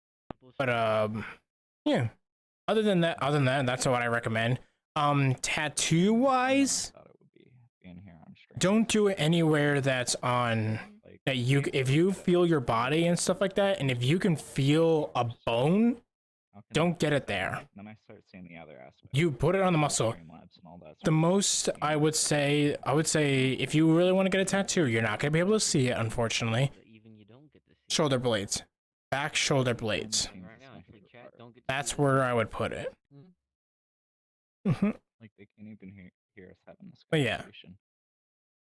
with But people. yeah. Other than that, that's what I recommend. Tattoo wise, I thought it would be being here on stream. don't do it anywhere that's on Like, that if you feel your body and stuff like that, and if you can feel a bone, how can don't get it there. Then I start seeing the other aspect. You put it on the muscle. Streamlabs and all that The stuff. most I would say if you really want to get a tattoo, you're not gonna be able to see it, unfortunately. But even you don't get to see Shoulder blades, back shoulder blades. it right now. Actually, chat don't get to That's see where I would put it. Mhm. hmm Like they can't even hear us having this Oh, yeah. conversation.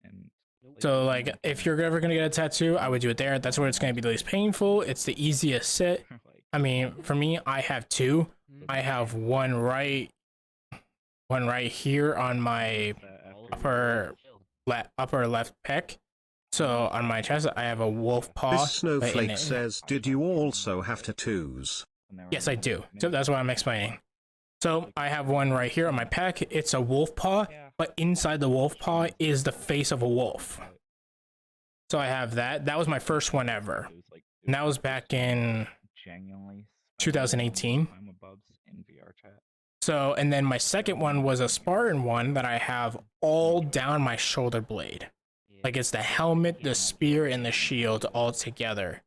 And Nope. So like, if you're ever gonna get a tattoo, I would do it there. That's where it's gonna be the least painful. It's the easiest sit. like I mean, for me, I have two. Mhm. I have one right here on my All of upper them chill. upper left pec. So on my chest, I have a wolf paw. This snowflake it. says, did you also have tattoos? Yes, I do. So that's what I'm explaining. So I have one right here on my pec. It's a wolf paw, but inside the wolf paw is the face of a wolf. So I have that. That was my first one ever. And that was back in 2018. So, and then my second one was a Spartan one that I have all down my shoulder blade. Like it's the helmet, the spear, and the shield all together.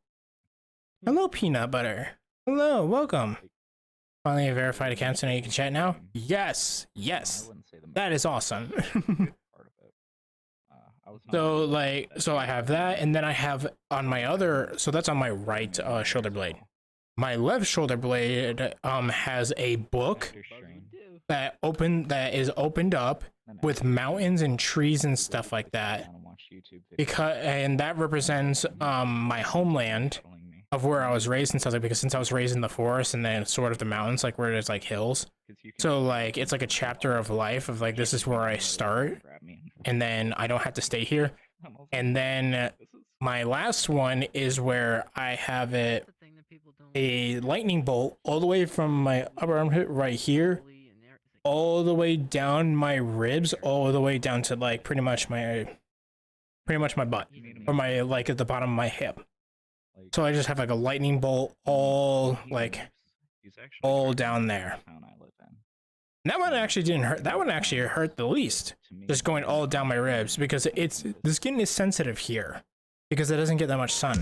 Hello, Peanut Butter. Hello, welcome. Finally a verified account, so now you can chat now? Yes, yes. That is awesome. So I have that, and then I have on my other, so that's on my right shoulder blade. My left shoulder blade has a book that is opened up with mountains and trees and stuff like that. And that represents my homeland of where I was raised and stuff, like, because since I was raised in the forest and then sort of the mountains, like where there's like hills. So like it's like a chapter of life of like this is where I start, and then I don't have to stay here. And then my last one is where I have a lightning bolt all the way from my upper armpit right here, all the way down my ribs, all the way down to like pretty much my butt, or my like at the bottom of my hip. So I just have like a lightning bolt all down there. And that one actually didn't hurt. That one actually hurt the least, just going all down my ribs, because the skin is sensitive here because it doesn't get that much sun.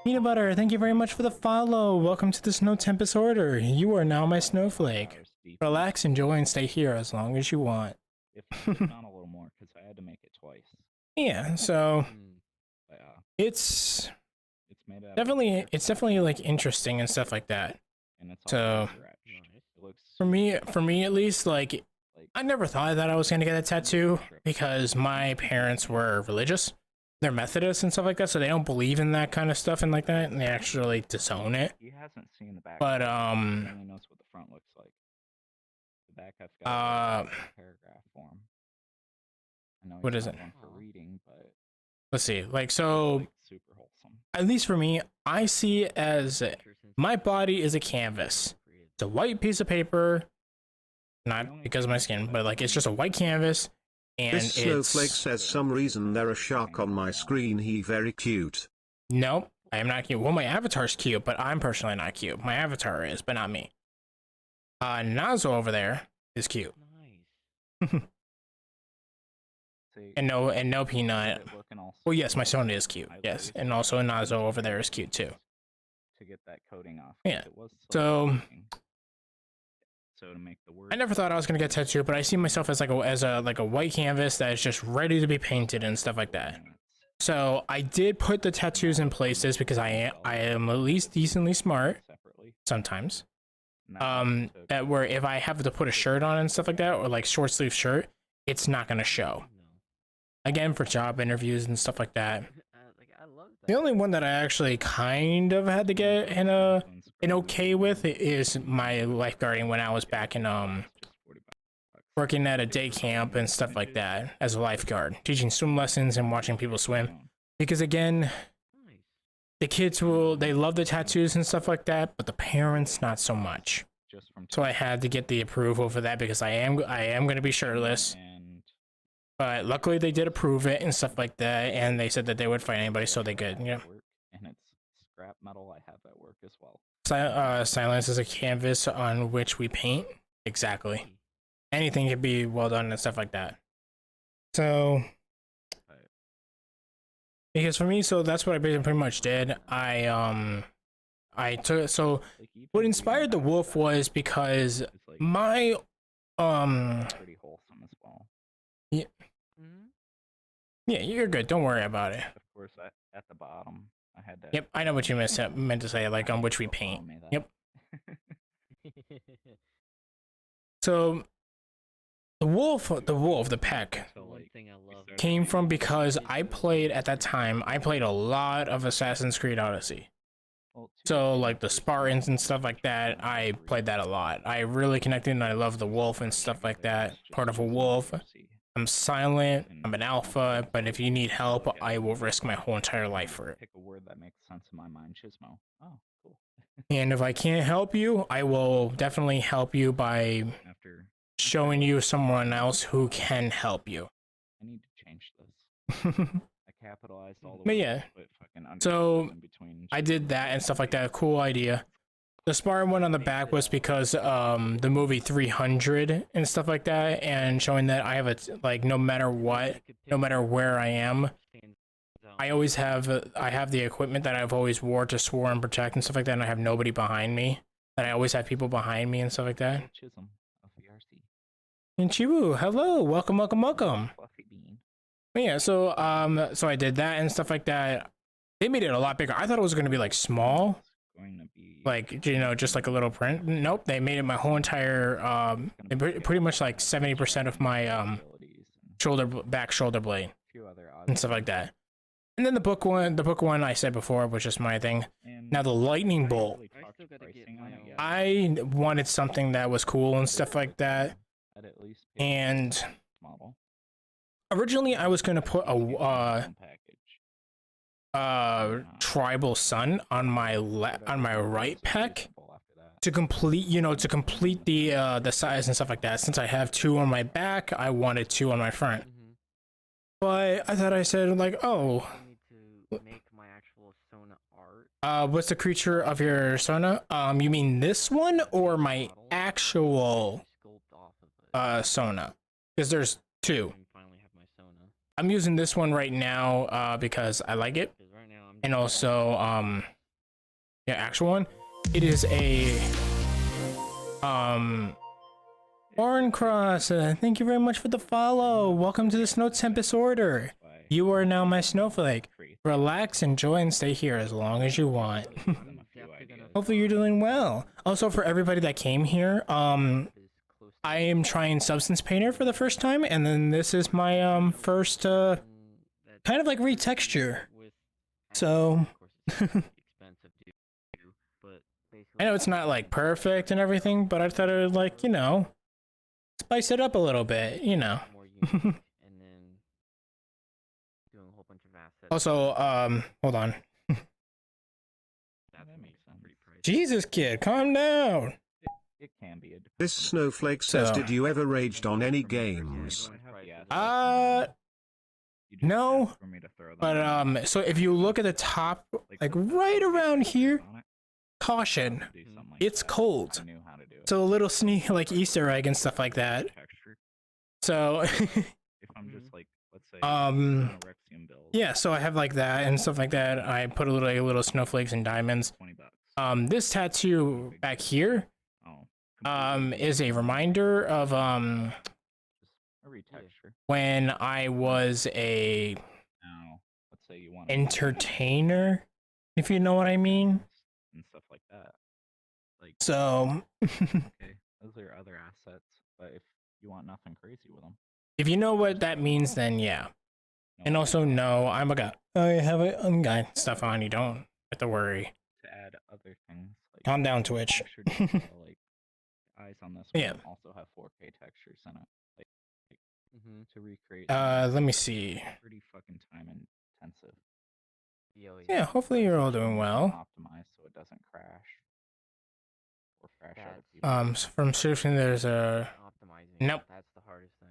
Peanut Butter, thank you very much for the follow. Welcome to the Snow Tempest Order. You are now my snowflake. Relax, enjoy, and stay here as long as you want. Not a little more because I had to make it twice. Yeah, so it's definitely like interesting and stuff like that. So for me at least, like I never thought that I was gonna get a tattoo because my parents were religious. They're Methodists and stuff like that, so they don't believe in that kind of stuff and like that, and they actually disown it. He hasn't seen the back. But he only knows what the front looks like. The back has got a paragraph form. I know what is it? One for reading, but let's see. Like so, like super wholesome. At least for me, I see it as my body is a canvas. It's a white piece of paper, not because of my skin, but like it's just a white canvas. And this snowflake says some reason there a shark on my screen. He very cute. Nope, I am not cute. Well, my avatar's cute, but I'm personally not cute. My avatar is, but not me. Nazo over there is cute. Nice. and no Peanut. Well, yes, my son is cute. Yes, and also Nazo over there is cute too. To get that coating off. Yeah. So to make the word, I never thought I was gonna get tattooed, but I see myself as like a white canvas that is just ready to be painted and stuff like that. So I did put the tattoos in places because I am at least decently smart sometimes. That where if I have to put a shirt on and stuff like that, or like short sleeve shirt, it's not gonna show. Again, for job interviews and stuff like that. The only one that I actually kind of had to get an okay with is my lifeguarding when I was back in working at a day camp and stuff like that as a lifeguard, teaching swim lessons and watching people swim. Because again, the kids they love the tattoos and stuff like that, but the parents not so much. So I had to get the approval for that because I am going to be shirtless. But luckily they did approve it and stuff like that, and they said that they would fight anybody, so they could, you know. And it's scrap metal I have at work as well. Silence is a canvas on which we paint. Exactly. Anything can be well done and stuff like that. So, because for me, so that's what I pretty much did. I took, so what inspired the wolf was because my pretty wholesome as well. Yeah. Yeah, you're good. Don't worry about it. Of course, at the bottom, I had that. Yep, I know what you meant to say, like on which we paint. Yep. So the pack came from because I played at that time. I played a lot of Assassin's Creed Odyssey. So like the Spartans and stuff like that, I played that a lot. I really connected and I love the wolf and stuff like that. Part of a wolf. I'm silent, I'm an alpha, but if you need help, I will risk my whole entire life for it. Pick a word that makes sense in my mind. Chismo. Oh, cool. And if I can't help you, I will definitely help you by After showing you someone else who can help you. I need to change this. I capitalized all the But way. yeah, Put fucking so underscores in between. I did that and stuff like that. Cool idea. The Spartan one on the back was because the movie 300 and stuff like that, and showing that I have a like no matter what, no matter where I am, I always have I have the equipment that I've always wore to swarm and protect and stuff like that, and I have nobody behind me. That I always have people behind me and stuff like that. Chisholm of VRC. And Chiwu, hello, welcome. Fluffy bean. But yeah, so I did that and stuff like that. They made it a lot bigger. I thought it was gonna be like small. Going to be Like, you know, just like a little print. Nope, they made it my whole entire pretty much like 70% of my back shoulder blade and stuff like that. And then the book one I said before was just my thing. Now the lightning bolt, I wanted something that was cool and stuff like that. And originally I was gonna put a tribal sun on my right pec to complete, you know, the size and stuff like that. Since I have 2 on my back, I wanted 2 on my front. But I thought I said like, oh, I need to make my actual Sona art. what's the creature of your Sona? You mean this one or my actual Sculpt off of it. Sona? Because there's 2. I finally have my Sona. I'm using this one right now because I like it. 'Cause right now I'm And also yeah, actual one, it is a Orange Cross, thank you very much for the follow. Welcome to the Snow Tempest Order. You are now my snowflake. Relax, enjoy, and stay here as long as you want. Hopefully you're doing well. Also, for everybody that came here, I am trying Substance Painter for the first time, and then this is my first kind of like retexture. So I know it's not like perfect and everything, but I thought it would, like, you know, spice it up a little bit, you know. and then doing a whole bunch of assets. Also, hold on. That makes sense. Pretty pricey. Jesus, kid, calm down. It can be a This snowflake says, So- did you ever raged on any games? No, but so if you look at the top, like right around here, caution, it's cold. So a little sneak like Easter egg and stuff like that. So if I'm just like, let's say, yeah, so I have like that and stuff like that. I put a little snowflakes and diamonds. $20. This tattoo back here is a reminder of a retexture. when I was a Now, let's say you want entertainer, if you know what I mean. and stuff like that. Like, So okay, those are other assets, but if you want nothing crazy with them, if you know what that means, then yeah. no, And also, no, I'm a guy. I have a guy stuff on. You don't have to worry. to add other things. Like, Calm down, Twitch. texture detail, like eyes on this Yeah. one also have 4K textures in it. Like to recreate. Let me see. Pretty fucking time intensive. Yeah, hopefully you're all doing well. Optimized so it doesn't crash. Or crash other people. From searching, there's a. Optimizing. Nope. That's the hardest thing.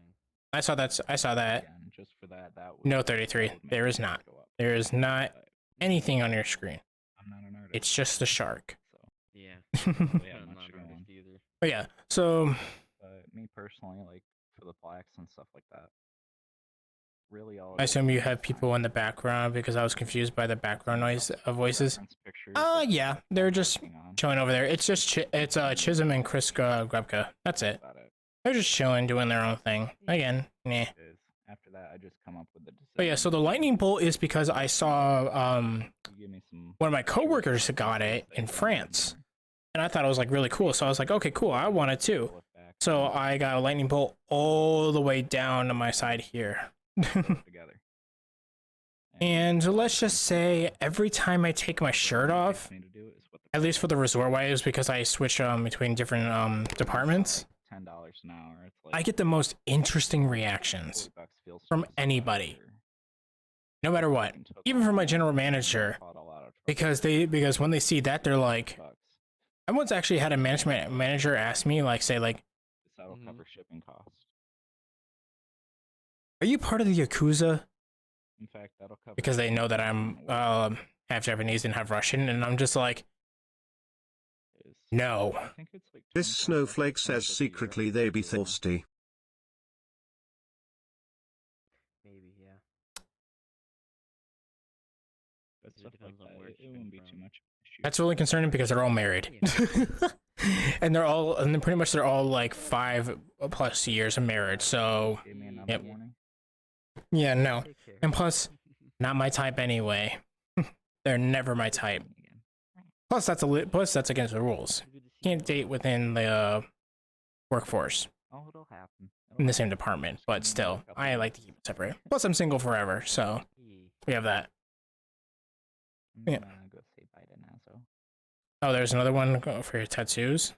I saw that. Again, just for that would, No, 33. that would make There is the not. go up. There is not But anything on your screen. I'm not an artist. It's just a shark. So, Yeah. yeah, I'm much not an going on. artist either. But yeah, so But me personally, like for the blacks and stuff like that, really all. I assume you have people in the background because I was confused by the background noise of voices. Yeah, they're just chilling over there. It's just it's Chisholm and Chris Grubka. That's it. They're just chilling, doing their own thing. Again, nah. After that, I just come up with the decision. But yeah, so the lightning bolt is because I saw You give me some. one of my coworkers got it in France, and I thought it was like really cool. So I was like, okay, cool, I want it too. So I got a lightning bolt all the way down to my side here. Together. And let's just say every time I take my shirt off, At least for the resort waves, because I switch between different departments. $10 an hour. It's like I get the most interesting reactions $40 feels from so much anybody, better. no matter what, even from my general manager, because when they see that, they're like, I once actually had a management manager ask me, like, say, like, That'll cover shipping costs. are you part of the Yakuza? In fact, that'll cover Because they know that I'm half Japanese and half Russian, and I'm just like, no. I think it's like This 25 snowflake bucks says to be secretly they be represented. thirsty. Maybe, yeah. But It stuff like depends on that, where it's it wouldn't be shipping too from. much issue. That's really concerning because they're all married. And then pretty much they're all like 5+ years of marriage, so Give me another Yep. warning. yeah, no. Take care. And plus, not my type anyway. They're never my type. Plus that's against the rules. Good to see Can't you. date within the workforce Oh, it'll happen. in the same department, but still, I like to keep it separate. Plus I'm single forever, so Hey, we have that. I'm Yeah. gonna go say bye to Nazo. Oh, there's another one for your tattoos.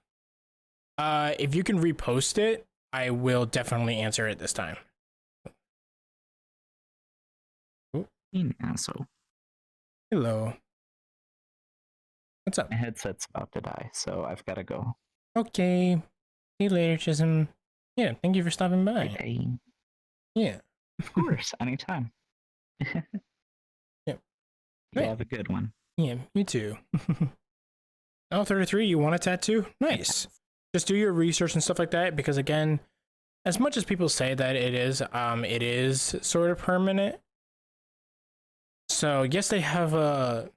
If you can repost it, I will definitely answer it this time. Hey, Nazo. Hello. What's up? My headset's about to die, so I've got to go. Okay. See you later, Chisholm. Yeah, thank you for stopping by. Bye. Yeah. Of course, anytime. Yep. You Right. have a good one. Yeah, you too. Oh, 33, you want a tattoo? Nice. Just do your research and stuff like that, because again, as much as people say that it is sort of permanent. So yes, they have a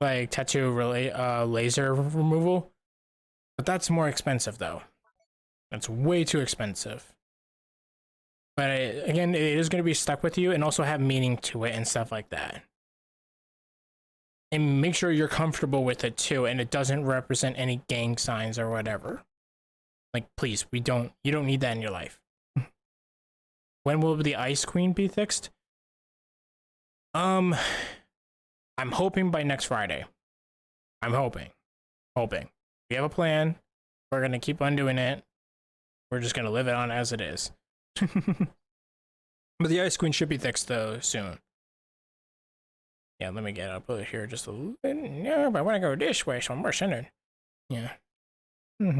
like tattoo laser removal, but that's more expensive though. That's way too expensive. But again, it is going to be stuck with you and also have meaning to it and stuff like that. And make sure you're comfortable with it too, and it doesn't represent any gang signs or whatever. Like, please, you don't need that in your life. When will the Ice Queen be fixed? I'm hoping by next Friday. I'm hoping. We have a plan. We're gonna keep on doing it. We're just gonna live it on as it is. But the Ice Queen should be fixed though soon. Yeah, let me get up here just a little bit. Yeah, but I want to go this way, so I'm more centered. Yeah. Gets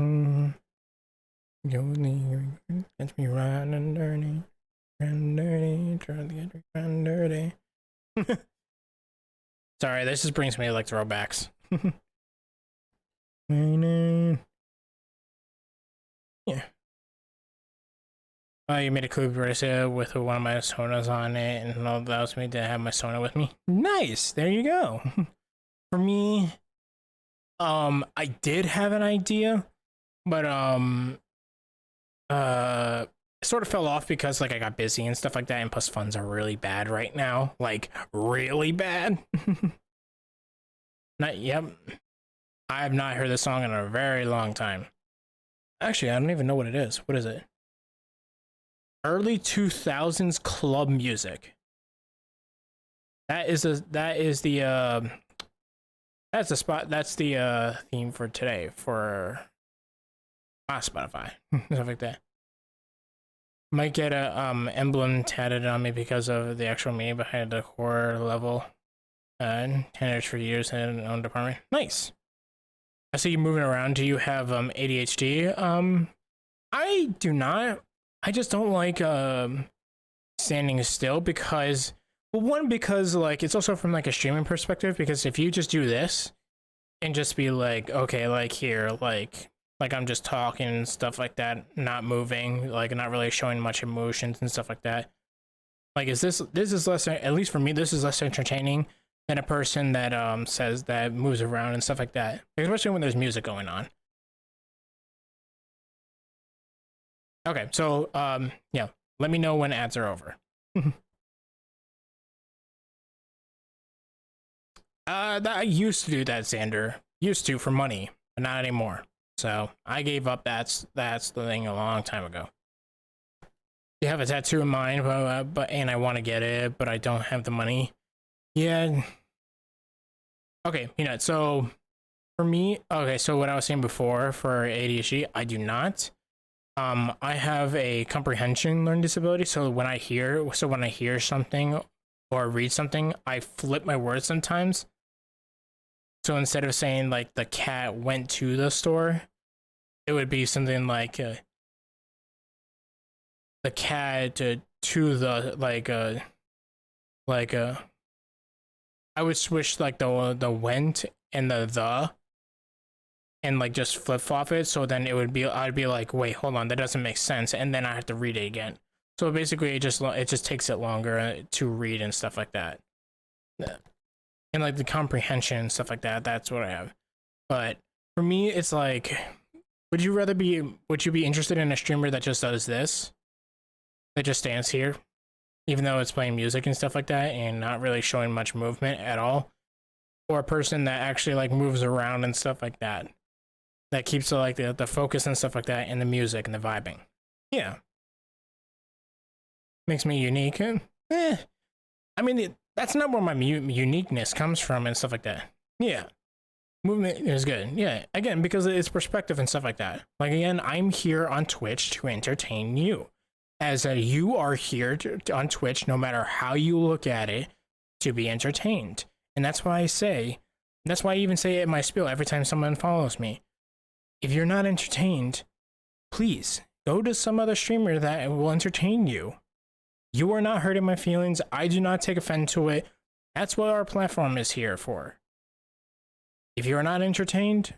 me running dirty. Try to get me run dirty. Sorry, this just brings me to like throwbacks. Yeah. You made a clue bracelet with one of my sonas on it, and it allows me to have my sona with me. Nice. There you go. For me, I did have an idea, but it sort of fell off because like I got busy and stuff like that, and plus funds are really bad right now, like really bad. Yep. I have not heard this song in a very long time. Actually, I don't even know what it is. What is it? Early 2000s club music. That's the theme for today for my Spotify. Stuff like that. Might get a emblem tatted on me because of the actual meaning behind the core level. 10 years for years in an own department. Nice. I see you moving around. Do you have ADHD? I do not. I just don't like standing still because, well, one, because like it's also from like a streaming perspective, because if you just do this and just be like, okay, like here, like I'm just talking and stuff like that, not moving, like not really showing much emotions and stuff like that. Like, this is less, at least for me, this is less entertaining than a person that says that moves around and stuff like that, especially when there's music going on. Okay, so yeah, let me know when ads are over. I used to do that, Xander. Used to, for money, but not anymore. So I gave up. That's the thing a long time ago. You have a tattoo in mind, but and I want to get it, but I don't have the money. Yeah. Okay, so For me, okay, so what I was saying before for ADHD, I do not. I have a comprehension learning disability, so when I hear something or read something, I flip my words sometimes. So instead of saying like the cat went to the store, it would be something like the cat to the I would switch like the went and the and like just flip flop it, so then I'd be like, wait, hold on, that doesn't make sense, and then I have to read it again. So basically it just takes it longer to read and stuff like that. And like the comprehension and stuff like that, that's what I have. But for me, it's like, would you be interested in a streamer that just does this? That just stands here, even though it's playing music and stuff like that and not really showing much movement at all? Or a person that actually like moves around and stuff like that? That keeps like the focus and stuff like that, and the music and the vibing. Yeah. Makes me unique. I mean, that's not where my uniqueness comes from and stuff like that. Yeah. Movement is good. Yeah. Again, because it's perspective and stuff like that. Like, again, I'm here on Twitch to entertain you. As you are here on Twitch, no matter how you look at it, to be entertained. And that's why I even say it in my spiel every time someone follows me. If you're not entertained, please go to some other streamer that will entertain you. You are not hurting my feelings. I do not take offense to it. That's what our platform is here for. If you're not entertained,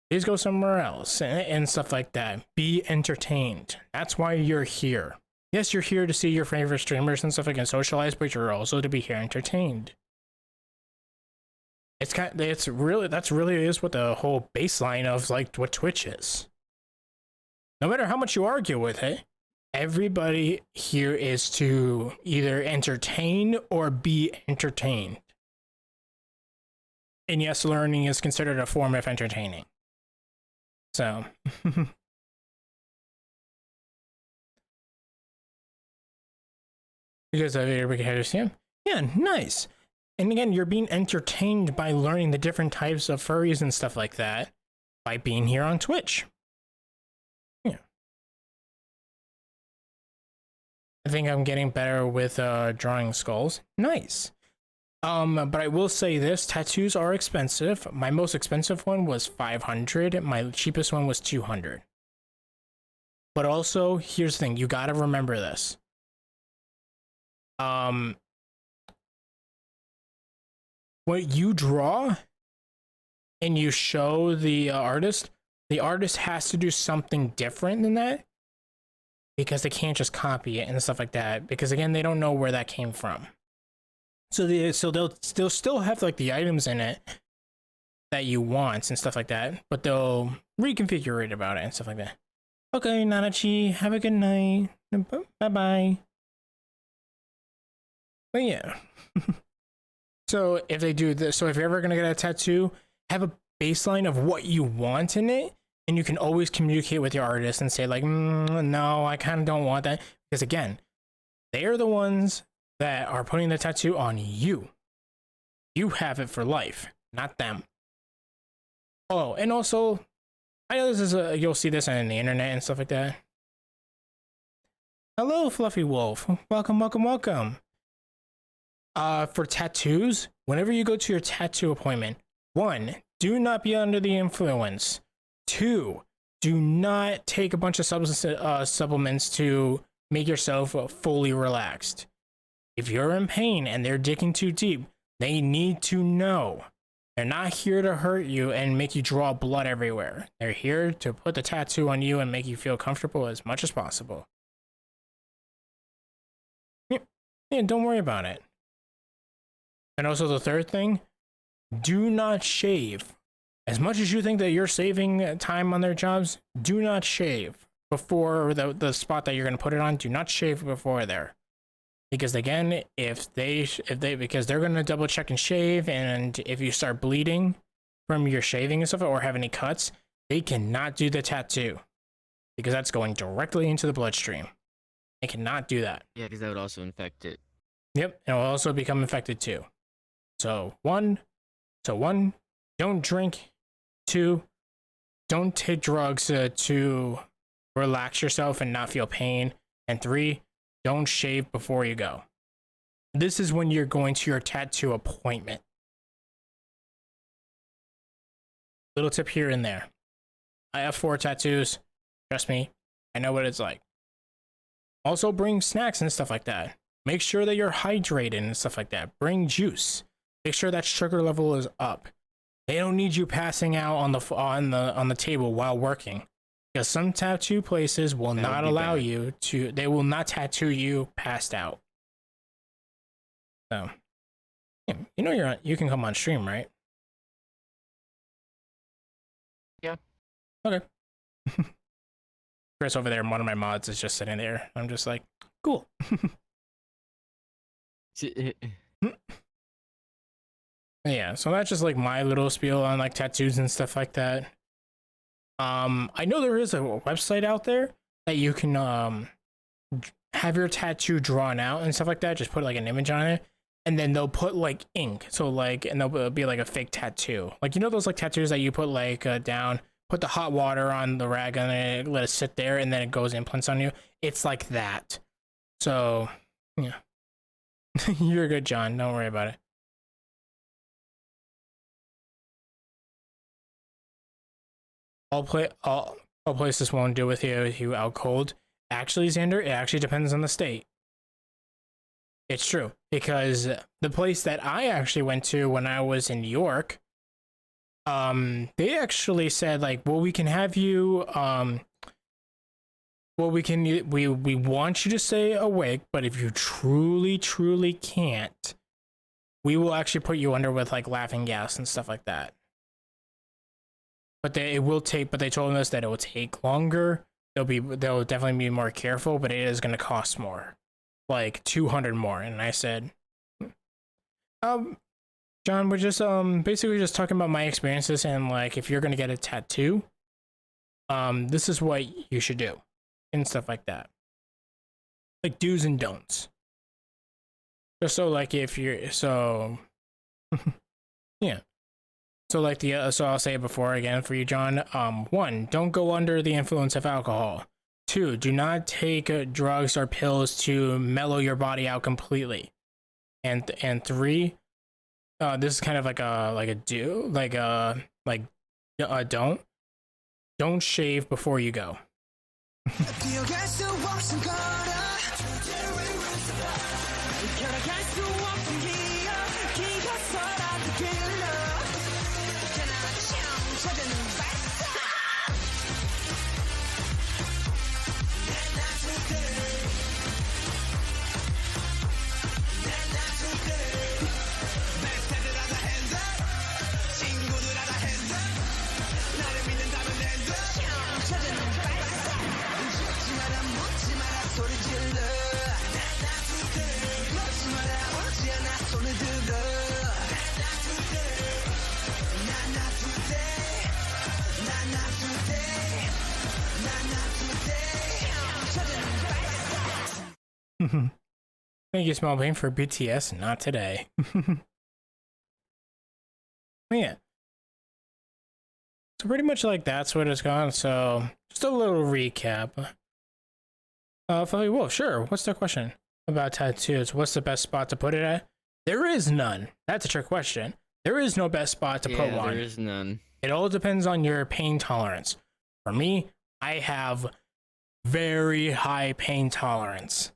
please go somewhere else and stuff like that. Be entertained. That's why you're here. Yes, you're here to see your favorite streamers and stuff like that and socialize, but you're also to be here entertained. That's really is what the whole baseline of like what Twitch is. No matter how much you argue with it, everybody here is to either entertain or be entertained. And yes, learning is considered a form of entertaining. So because of it, yeah, nice. And again, you're being entertained by learning the different types of furries and stuff like that by being here on Twitch. Yeah. I think I'm getting better with drawing skulls. Nice. But I will say this, tattoos are expensive. My most expensive one was $500. My cheapest one was $200. But also, here's the thing, you gotta remember this. What you draw and you show the artist has to do something different than that, because they can't just copy it and stuff like that, because again, they don't know where that came from. So they'll still have like the items in it that you want and stuff like that, but they'll reconfigure it about it and stuff like that. Okay, Nanachi, have a good night. Bye-bye. But yeah. So if they do this, so if you're ever gonna get a tattoo, have a baseline of what you want in it, and you can always communicate with your artist and say like, no, I kind of don't want that, because again, they are the ones that are putting the tattoo on you. You have it for life, not them. Oh, and also, I know this is you'll see this on the internet and stuff like that. Hello, Fluffy Wolf. Welcome, welcome, welcome. For tattoos, whenever you go to your tattoo appointment, 1, do not be under the influence. 2, do not take a bunch of supplements to make yourself fully relaxed. If you're in pain and they're digging too deep, they need to know. They're not here to hurt you and make you draw blood everywhere. They're here to put the tattoo on you and make you feel comfortable as much as possible. Yeah, don't worry about it. And also the third thing, do not shave. As much as you think that you're saving time on their jobs, do not shave before the spot that you're going to put it on. Do not shave before there. Because again, because they're going to double check and shave, and if you start bleeding from your shaving and stuff or have any cuts, they cannot do the tattoo. Because that's going directly into the bloodstream. They cannot do that. Yeah, because that would also infect it. Yep, and it will also become infected too. So one, don't drink 2, don't take drugs to relax yourself and not feel pain. And 3, don't shave before you go. This is when you're going to your tattoo appointment. Little tip here and there. I have 4 tattoos. Trust me, I know what it's like. Also bring snacks and stuff like that. Make sure that you're hydrated and stuff like that. Bring juice. Make sure that sugar level is up. They don't need you passing out on the table while working. Because some tattoo places will not allow you to, they will not tattoo you passed out. So, yeah, you know you can come on stream, right? Yeah. Okay. Chris over there, one of my mods, is just sitting there. I'm just like, cool. Yeah, so that's just like my little spiel on like tattoos and stuff like that. I know there is a website out there that you can have your tattoo drawn out and stuff like that. Just put like an image on it, and then they'll put like ink. So like, and there'll be like a fake tattoo. Like, you know those like tattoos that you put like down, put the hot water on the rag and then let it sit there, and then it goes implants on you. It's like that. So yeah, you're good, John. Don't worry about it. All places won't do with you out cold. Actually, Xander, it actually depends on the state. It's true, because the place that I actually went to when I was in New York, they actually said like, well, we can have you, well, we want you to stay awake, but if you truly can't, we will actually put you under with like laughing gas and stuff like that. But they told us that it will take longer. They'll definitely be more careful, but it is going to cost more, like 200 more. And I said, John, we're just basically just talking about my experiences, and like, if you're going to get a tattoo, this is what you should do and stuff like that, like do's and don'ts. Just so like, if you're yeah. So like so I'll say it before again for you, John. 1, don't go under the influence of alcohol. 2, do not take drugs or pills to mellow your body out completely. And 3, this is kind of like a don't shave before you go. Thank you, Small Bean, for BTS. Not today. Yeah. So pretty much like that's what it's gone. So just a little recap. Well, sure. What's the question about tattoos? What's the best spot to put it at? There is none. That's a trick question. There is no best spot to put one. There is none. It all depends on your pain tolerance. For me, I have very high pain tolerance.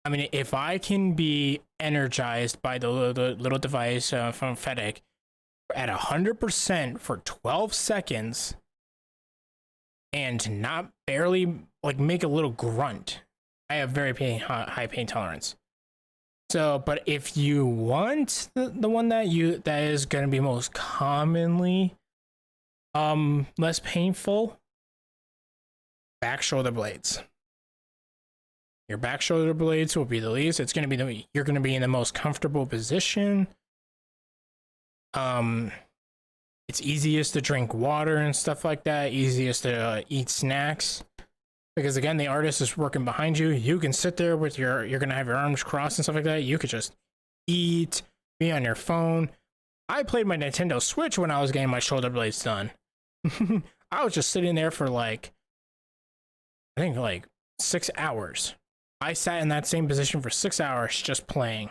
I mean, if I can be energized by the little device from FedEx at 100% for 12 seconds and not barely like make a little grunt, I have very high pain tolerance. So, but if you want the one that is going to be most commonly less painful, back shoulder blades. Your back shoulder blades will be the least. It's going to be you're going to be in the most comfortable position. It's easiest to drink water and stuff like that. Easiest to eat snacks, because again, the artist is working behind you. You can sit there with you're going to have your arms crossed and stuff like that. You could just eat, be on your phone. I played my Nintendo Switch when I was getting my shoulder blades done. I was just sitting there for like, I think like 6 hours. I sat in that same position for 6 hours just playing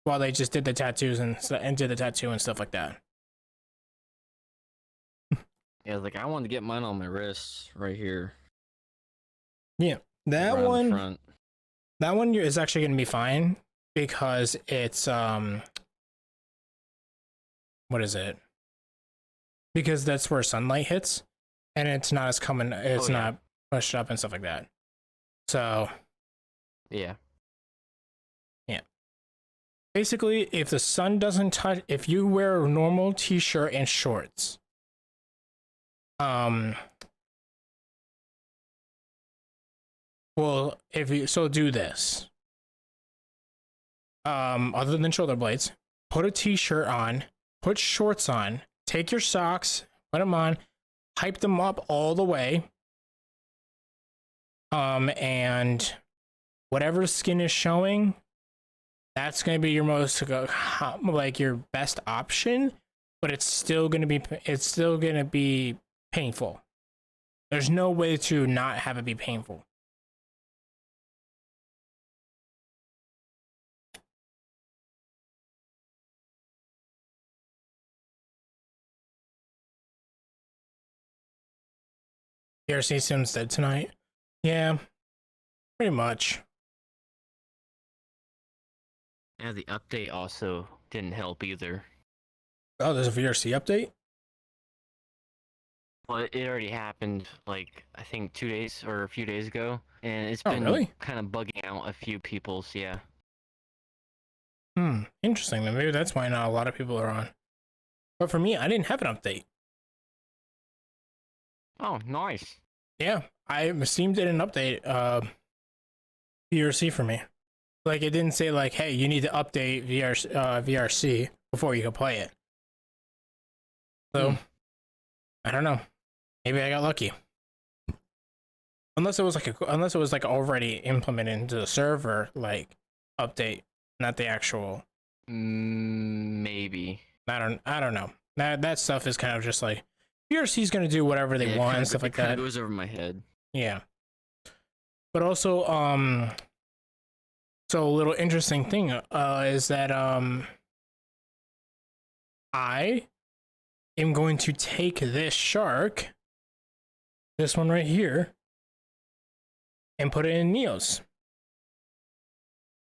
while they just did the tattoos and did the tattoo and stuff like that. Yeah, like I wanted to get mine on my wrist right here. Yeah, that around the one. front. That one is actually going to be fine because it's what is it? Because that's where sunlight hits, and it's not as coming. It's not pushed up and stuff like that. So yeah. Basically, if the sun doesn't touch, if you wear a normal t-shirt and shorts, well, if you do this, other than shoulder blades, put a t-shirt on, put shorts on, take your socks, put them on, hype them up all the way, and whatever skin is showing, that's going to be your most like your best option, but it's still going to be painful. There's no way to not have it be painful. PRC Sim's dead tonight. Yeah, pretty much. Yeah, the update also didn't help either. Oh, there's a VRC update? Well, it already happened, like, I think 2 days or a few days ago. And it's Oh, been really? kind of bugging out a few people's, yeah. Interesting. Then maybe that's why not a lot of people are on. But for me, I didn't have an update. Oh, nice. Yeah, Steam did an update, VRC for me. Like, it didn't say, like, hey, you need to update VRC before you can play it. So, I don't know. Maybe I got lucky. Unless it was like already implemented into the server, like, update, not the actual. Maybe. I don't know. That stuff is kind of just like, VRC's gonna do whatever they want and stuff like that. It goes over my head. Yeah. But also, so a little interesting thing is that I am going to take this shark, this one right here, and put it in Neos.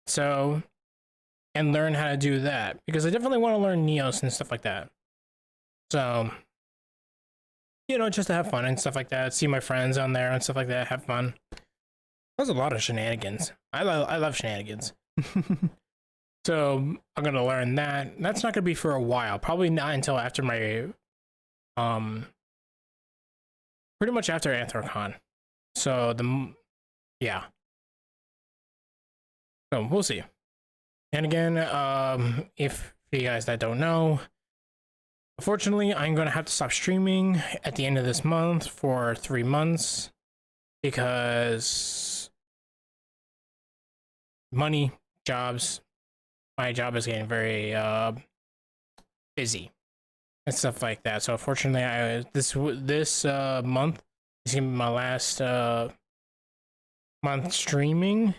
So, and learn how to do that, because I definitely want to learn Neos and stuff like that. So, you know, just to have fun and stuff like that, see my friends on there and stuff like that, have fun. There's a lot of shenanigans. I love shenanigans. So I'm gonna learn that. That's not gonna be for a while. Probably not until after my pretty much after Anthrocon. So yeah. So we'll see. And again, if you guys that don't know, unfortunately, I'm gonna have to stop streaming at the end of this month for 3 months because money, jobs. My job is getting very busy and stuff like that. So unfortunately, this month is gonna be my last month streaming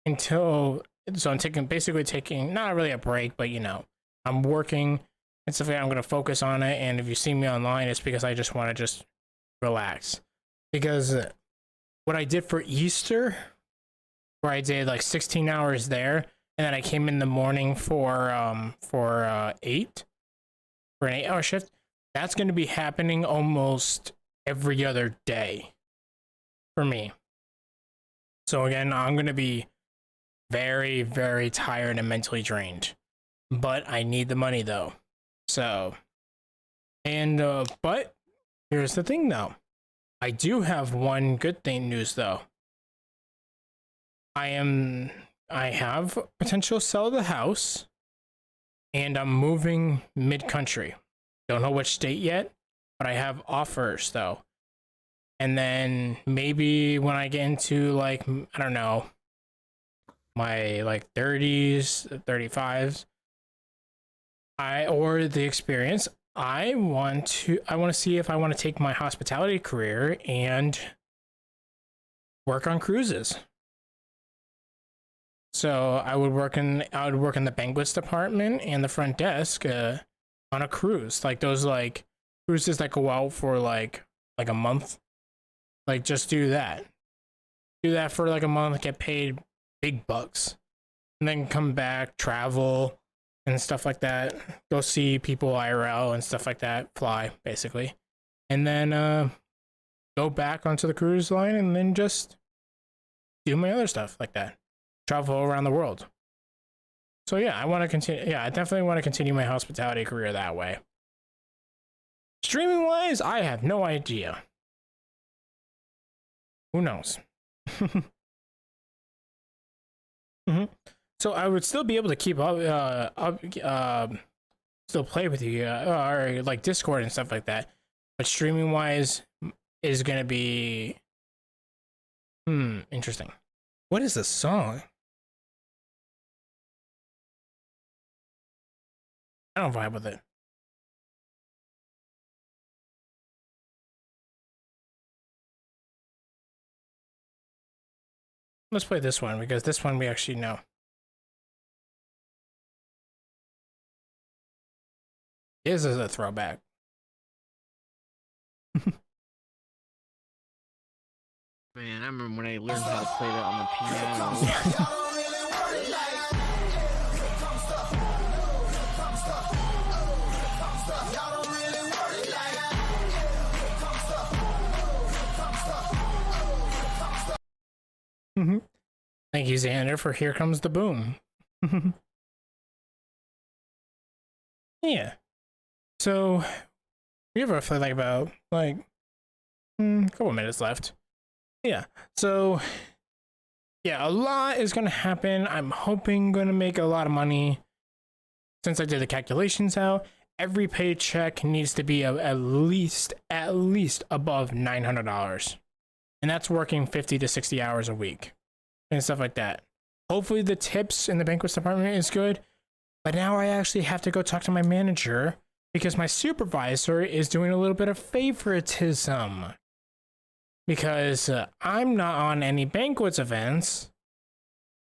until. So I'm basically taking not really a break, but you know, I'm working and stuff like that. I'm gonna focus on it. And if you see me online, it's because I just want to relax. Because what I did for Easter, where I did like 16 hours there, and then I came in the morning for an 8-hour shift. That's going to be happening almost every other day for me. So again, I'm going to be very, very tired and mentally drained, but I need the money though. So, and but here's the thing though. I do have one good news though. I have potential sell the house, and I'm moving mid-country. Don't know which state yet, but I have offers though. And then maybe when I get into like, I don't know, my like 30s, 35s, or the experience. I want to see if I want to take my hospitality career and work on cruises. So I would work in the banquets department and the front desk on a cruise, like those like cruises that go out for like a month. Like just do that for like a month, get paid big bucks, and then come back, travel and stuff like that, go see people IRL and stuff like that, fly basically, and then go back onto the cruise line and then just do my other stuff like that, travel around the world. So yeah, I want to continue. Yeah, I definitely want to continue my hospitality career that way. Streaming wise, I have no idea. Who knows? So I would still be able to keep still play with you, or like Discord and stuff like that. But streaming wise is gonna be interesting. What is this song? I don't vibe with it. Let's play this one because this one we actually know. This is a throwback. Man, I remember when I learned how to play that on the piano. Thank you, Xander, for Here Comes the Boom. Yeah. So we have roughly like about a couple minutes left. Yeah. So yeah, a lot is gonna happen. I'm hoping gonna make a lot of money. Since I did the calculations out, every paycheck needs to be at least above $900, and that's working 50 to 60 hours a week and stuff like that. Hopefully the tips in the banquets department is good, but now I actually have to go talk to my manager because my supervisor is doing a little bit of favoritism because I'm not on any banquets events,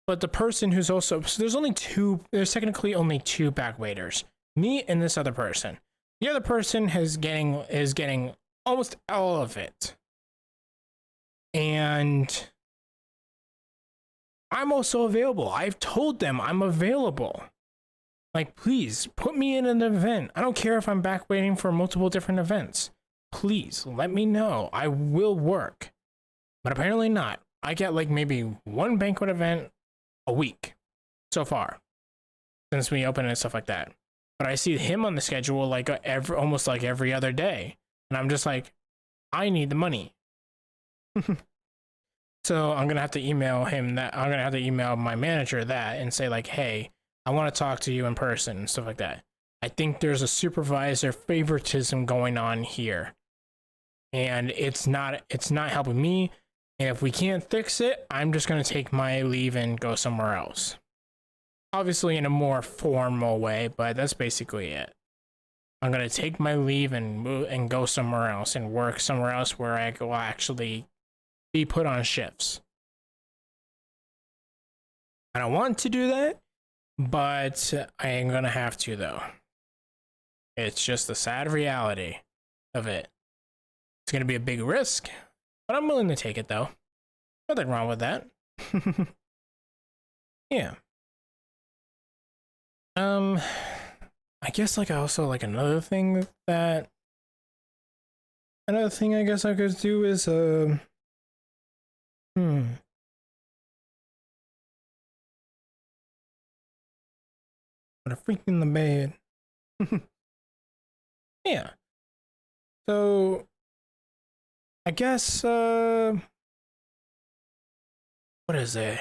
but the person who's also, so there's technically only two back waiters, me and this other person. The other person is getting almost all of it, and I'm also available. I've told them I'm available. Like, please put me in an event. I don't care if I'm back waiting for multiple different events. Please let me know. I will work. But apparently not. I get like maybe one banquet event a week so far since we opened and stuff like that. But I see him on the schedule like almost like every other day. And I'm just like, I need the money. So I'm gonna have to email him that. I'm gonna have to email my manager that and say like, hey, I want to talk to you in person and stuff like that. I think there's a supervisor favoritism going on here, and it's not helping me. And if we can't fix it, I'm just gonna take my leave and go somewhere else. Obviously in a more formal way, but that's basically it. I'm gonna take my leave and move and go somewhere else and work somewhere else where I will actually be put on shifts. I don't want to do that, but I am gonna have to though. It's just the sad reality of it. It's gonna be a big risk, but I'm willing to take it though. Nothing wrong with that. Yeah. I guess like also like another thing I guess I could do is what a freak in the bed. Yeah. So I guess what is it?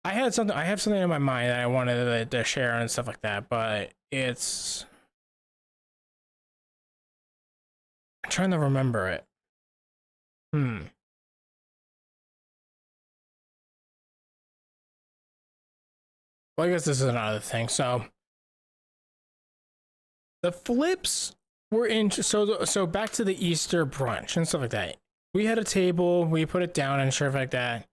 I have something in my mind that I wanted to share and stuff like that, but it's I'm trying to remember it. Well, I guess this is another thing. So The flips were in. So back to the Easter brunch and stuff like that. We had a table. We put it down and stuff like that.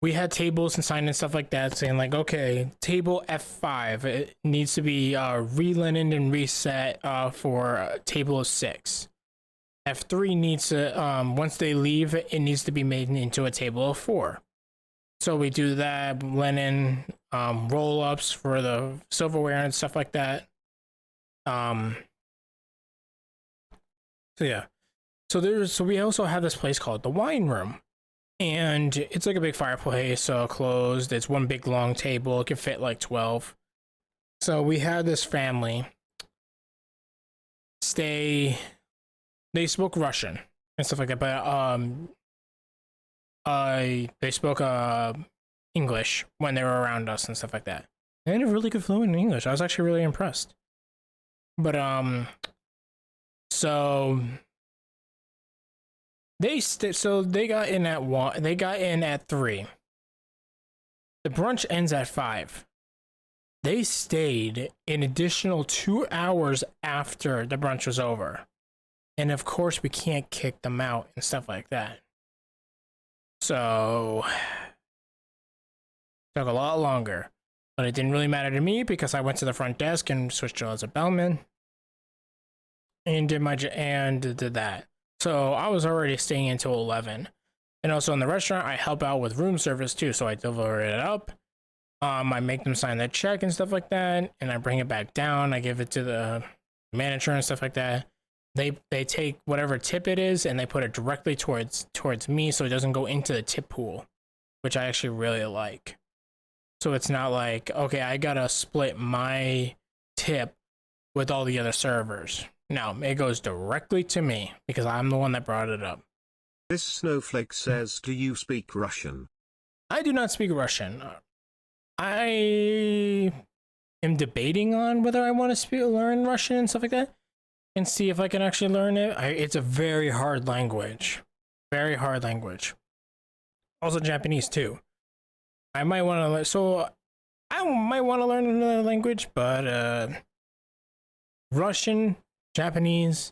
We had tables and signs and stuff like that saying like, okay, table F5, it needs to be re-linened and reset for table of 6. F3 needs to, once they leave, it needs to be made into a table of 4. So we do that, linen, roll-ups for the silverware and stuff like that. So yeah. So we also have this place called the wine room. And it's like a big fireplace, so closed. It's one big long table. It can fit like 12. So we had this family stay. They spoke Russian and stuff like that, but they spoke English when they were around us and stuff like that. And they had a really good fluent in English. I was actually really impressed. But so. So they got in at 1. They got in at 3. The brunch ends at 5. They stayed an additional 2 hours after the brunch was over, and of course we can't kick them out and stuff like that. So took a lot longer, but it didn't really matter to me because I went to the front desk and switched as a bellman, and did that. So I was already staying until 11. And also in the restaurant, I help out with room service too. So I deliver it up. I make them sign that check and stuff like that. And I bring it back down. I give it to the manager and stuff like that. They take whatever tip it is and they put it directly towards me so it doesn't go into the tip pool, which I actually really like. So it's not like, okay, I gotta split my tip with all the other servers. No, it goes directly to me because I'm the one that brought it up. This snowflake says, do you speak Russian? I do not speak Russian. I am debating on whether I want to learn Russian and stuff like that and see if I can actually learn it. It's a very hard language. Very hard language. Also Japanese too. I might want to learn, so I might want to learn another language, but Russian, Japanese.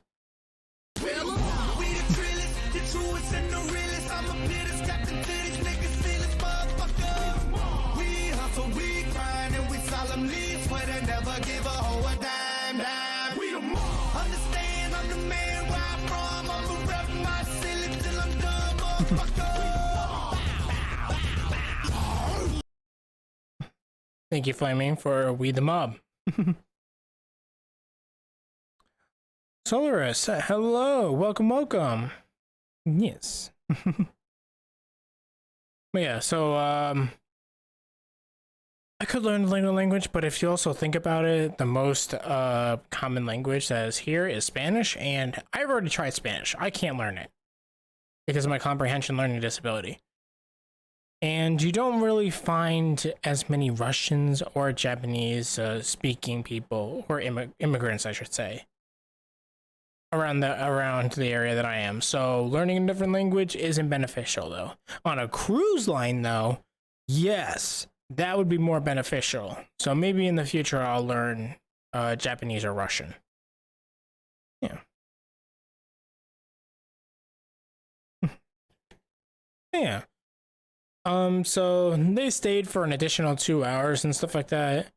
Thank you, Flaming, for We the Mob. Solaris, hello, welcome. Yes. But yeah, so I could learn the language, but if you also think about it, the most common language that is here is Spanish, and I've already tried Spanish. I can't learn it because of my comprehension learning disability. And you don't really find as many Russians or Japanese speaking people, or immigrants, I should say, around the area that I am. So learning a different language isn't beneficial though. On a cruise line though, yes, that would be more beneficial. So maybe in the future I'll learn Japanese or Russian. Yeah. Yeah. So they stayed for an additional 2 hours and stuff like that.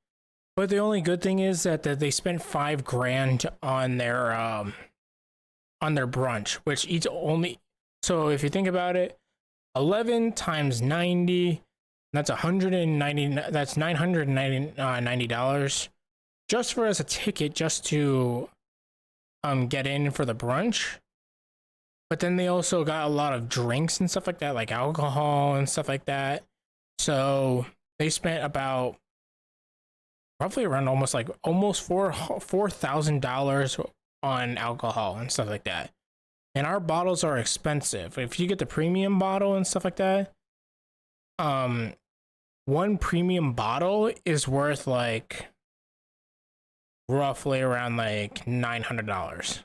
But the only good thing is that they spent $5,000 on their brunch, which eats only. So if you think about it, 11 times 90, that's $190. That's $990 just for as a ticket, just to get in for the brunch. But then they also got a lot of drinks and stuff like that, like alcohol and stuff like that. So they spent about roughly around almost $4,000 on alcohol and stuff like that. And our bottles are expensive. If you get the premium bottle and stuff like that, one premium bottle is worth like roughly around like $900.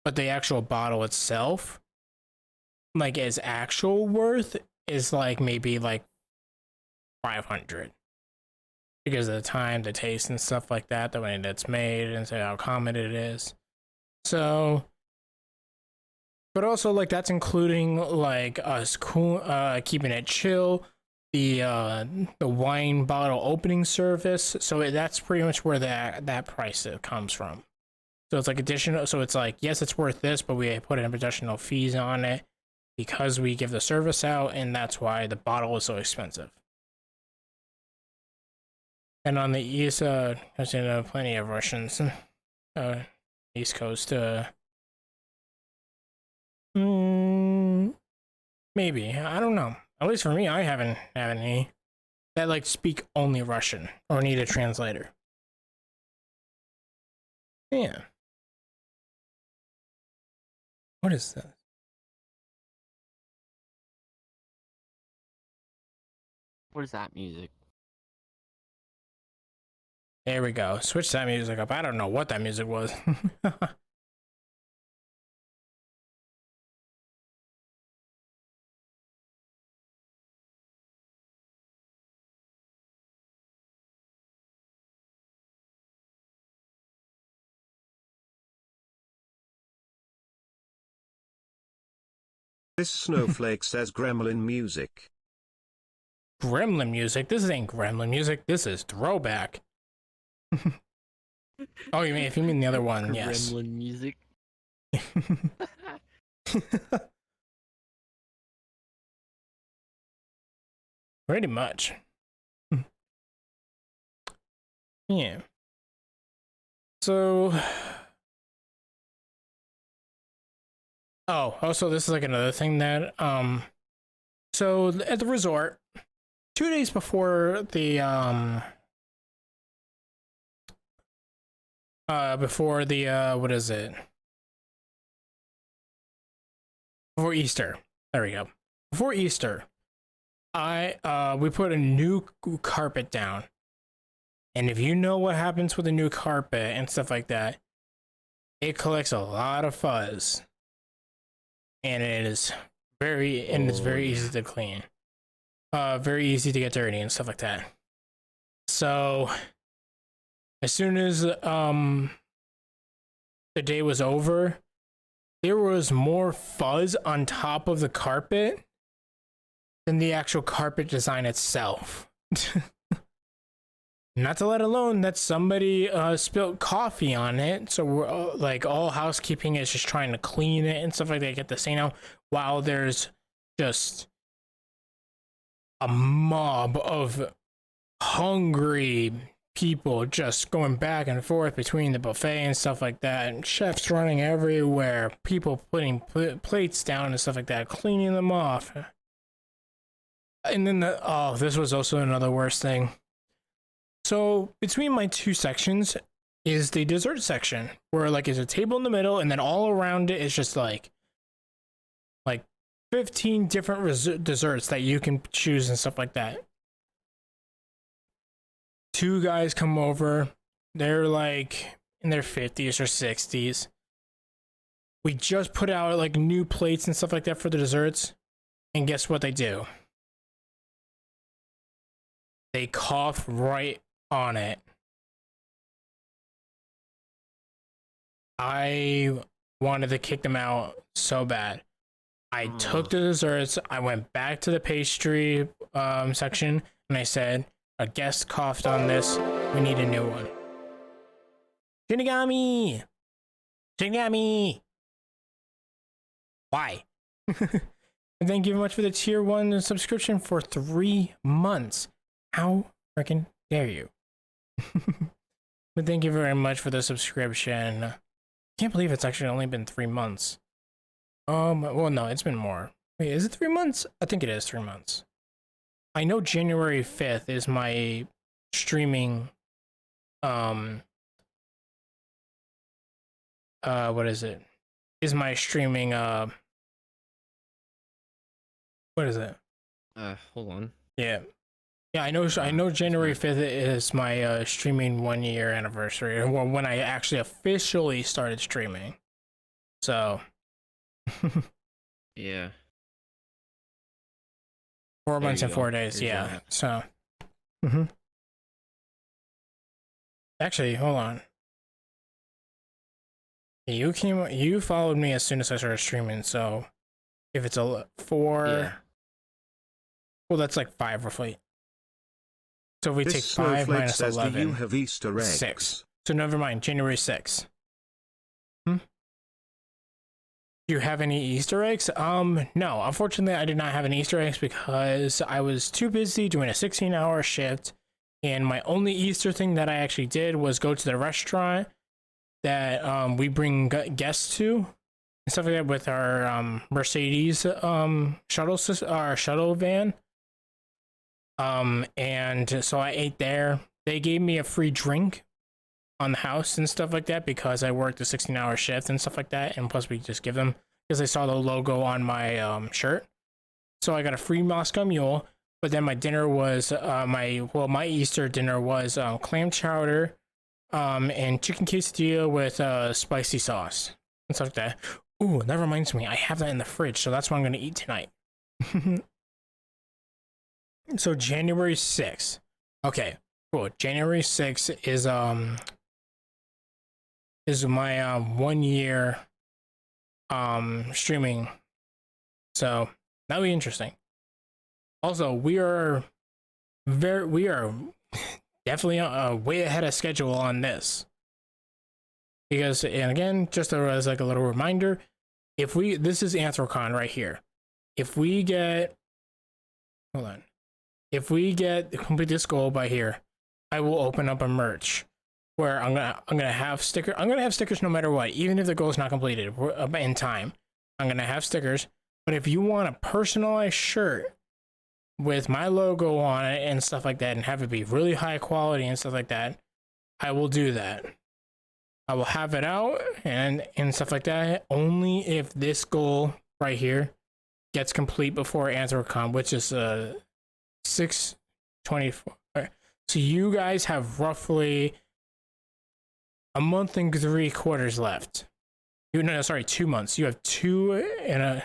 But the actual bottle itself, like its actual worth, is like maybe like 500. because of the time, the taste, and stuff like that, the way that's made, and so how common it is. So, but also like that's including like us cool, keeping it chill, the wine bottle opening service. So that's pretty much where that price comes from. So it's like additional. So it's like, yes, it's worth this, but we put in additional fees on it because we give the service out, and that's why the bottle is so expensive. And on the east, there's plenty of Russians, East Coast. Maybe, I don't know. At least for me, I haven't had any that like speak only Russian or need a translator. Yeah. What is that? What is that music? There we go. Switch that music up. I don't know what that music was. This snowflake says gremlin music. Gremlin music? This ain't gremlin music. This is throwback. Oh, you mean if you mean the other one? Yes. Gremlin music. Pretty much. Yeah. So. Oh, also, this is like another thing that so at the resort, 2 days before the what is it? Before Easter. There we go. Before Easter, we put a new carpet down. And if you know what happens with a new carpet and stuff like that, it collects a lot of fuzz. And it is very easy to clean. Very easy to get dirty and stuff like that. So as soon as the day was over, there was more fuzz on top of the carpet than the actual carpet design itself. Not to let alone that somebody spilled coffee on it, so we're like all housekeeping is just trying to clean it and stuff like that, get the stain out, while there's just a mob of hungry people just going back and forth between the buffet and stuff like that, and chefs running everywhere, people putting plates down and stuff like that, cleaning them off. And then this was also another worst thing. So between my two sections is the dessert section, where like there's a table in the middle, and then all around it is just like 15 different desserts that you can choose and stuff like that. Two guys come over, they're like in their 50s or 60s. We just put out like new plates and stuff like that for the desserts, and guess what they do? They cough right on it. I wanted to kick them out so bad. I took the desserts, I went back to the pastry section, and I said, a guest coughed on this, we need a new one. Shinigami! Shinigami! Why? And thank you very much for the tier 1 subscription for 3 months. How freaking dare you? But thank you very much for the subscription. Can't believe it's actually only been 3 months. Well, no, it's been more. Wait, is it 3 months? I think it is 3 months. I know January 5th is my streaming, what is it? Is my streaming, what is it? Hold on. Yeah. Yeah, I know January 5th is my streaming 1 year anniversary, well, when I actually officially started streaming. So Yeah. 4 There months you and go. 4 days, Here's yeah. that. So Actually, hold on. You followed me as soon as I started streaming, so if it's a 4, Yeah. well, that's like 5 roughly. So if we This take 5 snowflake minus says, do you 11, have Easter eggs? 6. So never mind, January 6th. Do you have any Easter eggs? No, unfortunately I did not have any Easter eggs because I was too busy doing a 16-hour shift, and my only Easter thing that I actually did was go to the restaurant that we bring guests to and stuff like that with our Mercedes shuttle van. And so I ate there. They gave me a free drink on the house and stuff like that because I worked a 16-hour shift and stuff like that, and plus we just give them because they saw the logo on my shirt. So I got a free Moscow Mule. But then my dinner was my Easter dinner was clam chowder and chicken quesadilla with spicy sauce and stuff like that. Ooh, that reminds me, I have that in the fridge, so that's what I'm gonna eat tonight. So January 6th. Okay, cool. January 6th is my 1 year streaming. So that'll be interesting. Also, we are definitely way ahead of schedule on this. Because, and again, just as like a little reminder, this is Anthrocon right here. If we get complete this goal by here, I will open up a merch where I'm gonna have stickers. I'm gonna have stickers no matter what, even if the goal is not completed in time. I'm gonna have stickers. But if you want a personalized shirt with my logo on it and stuff like that, and have it be really high quality and stuff like that, I will do that. I will have it out and stuff like that only if this goal right here gets complete before Anthrocon, which is 6/24. Right. So you guys have roughly a month and 3/4 left. No, sorry, 2 months. You have 2 and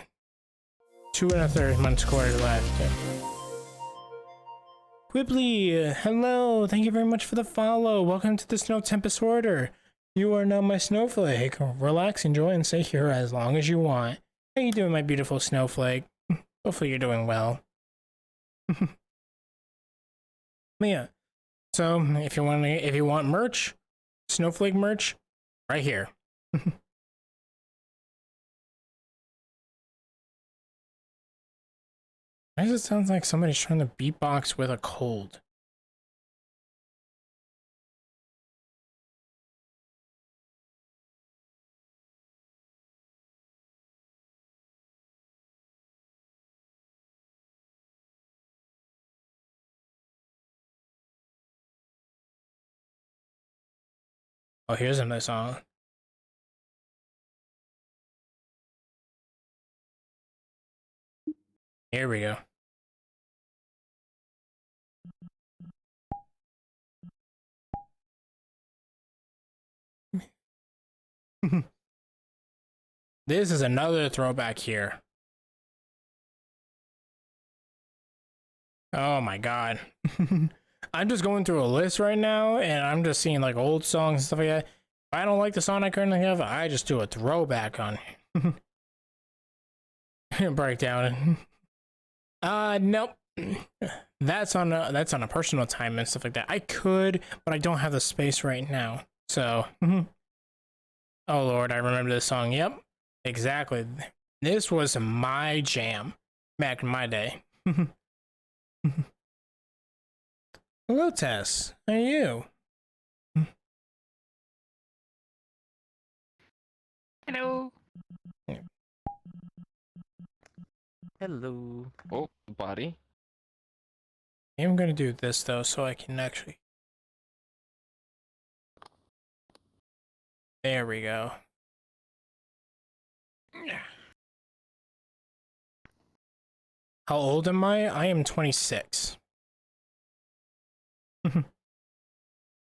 1/3 months quarter left. Quibbly, hello, thank you very much for the follow. Welcome to the Snow Tempest Order. You are now my snowflake. Relax, enjoy, and stay here as long as you want. How you doing, my beautiful snowflake? Hopefully you're doing well. Yeah. So if you want merch, snowflake merch, right here. Why does it sound like somebody's trying to beatbox with a cold? Oh, here's another song. Here we go. This is another throwback here. Oh my god. I'm just going through a list right now and I'm just seeing like old songs and stuff like that. If I don't like the song I currently have, I just do a throwback on breakdown. Nope. That's on a personal time and stuff like that. I could, but I don't have the space right now. So oh lord, I remember this song. Yep. Exactly. This was my jam back in my day. Hello, Tess. How are you? Hello. Hello. Oh, body. I'm gonna do this though, so I can actually. There we go. How old am I? I am 26.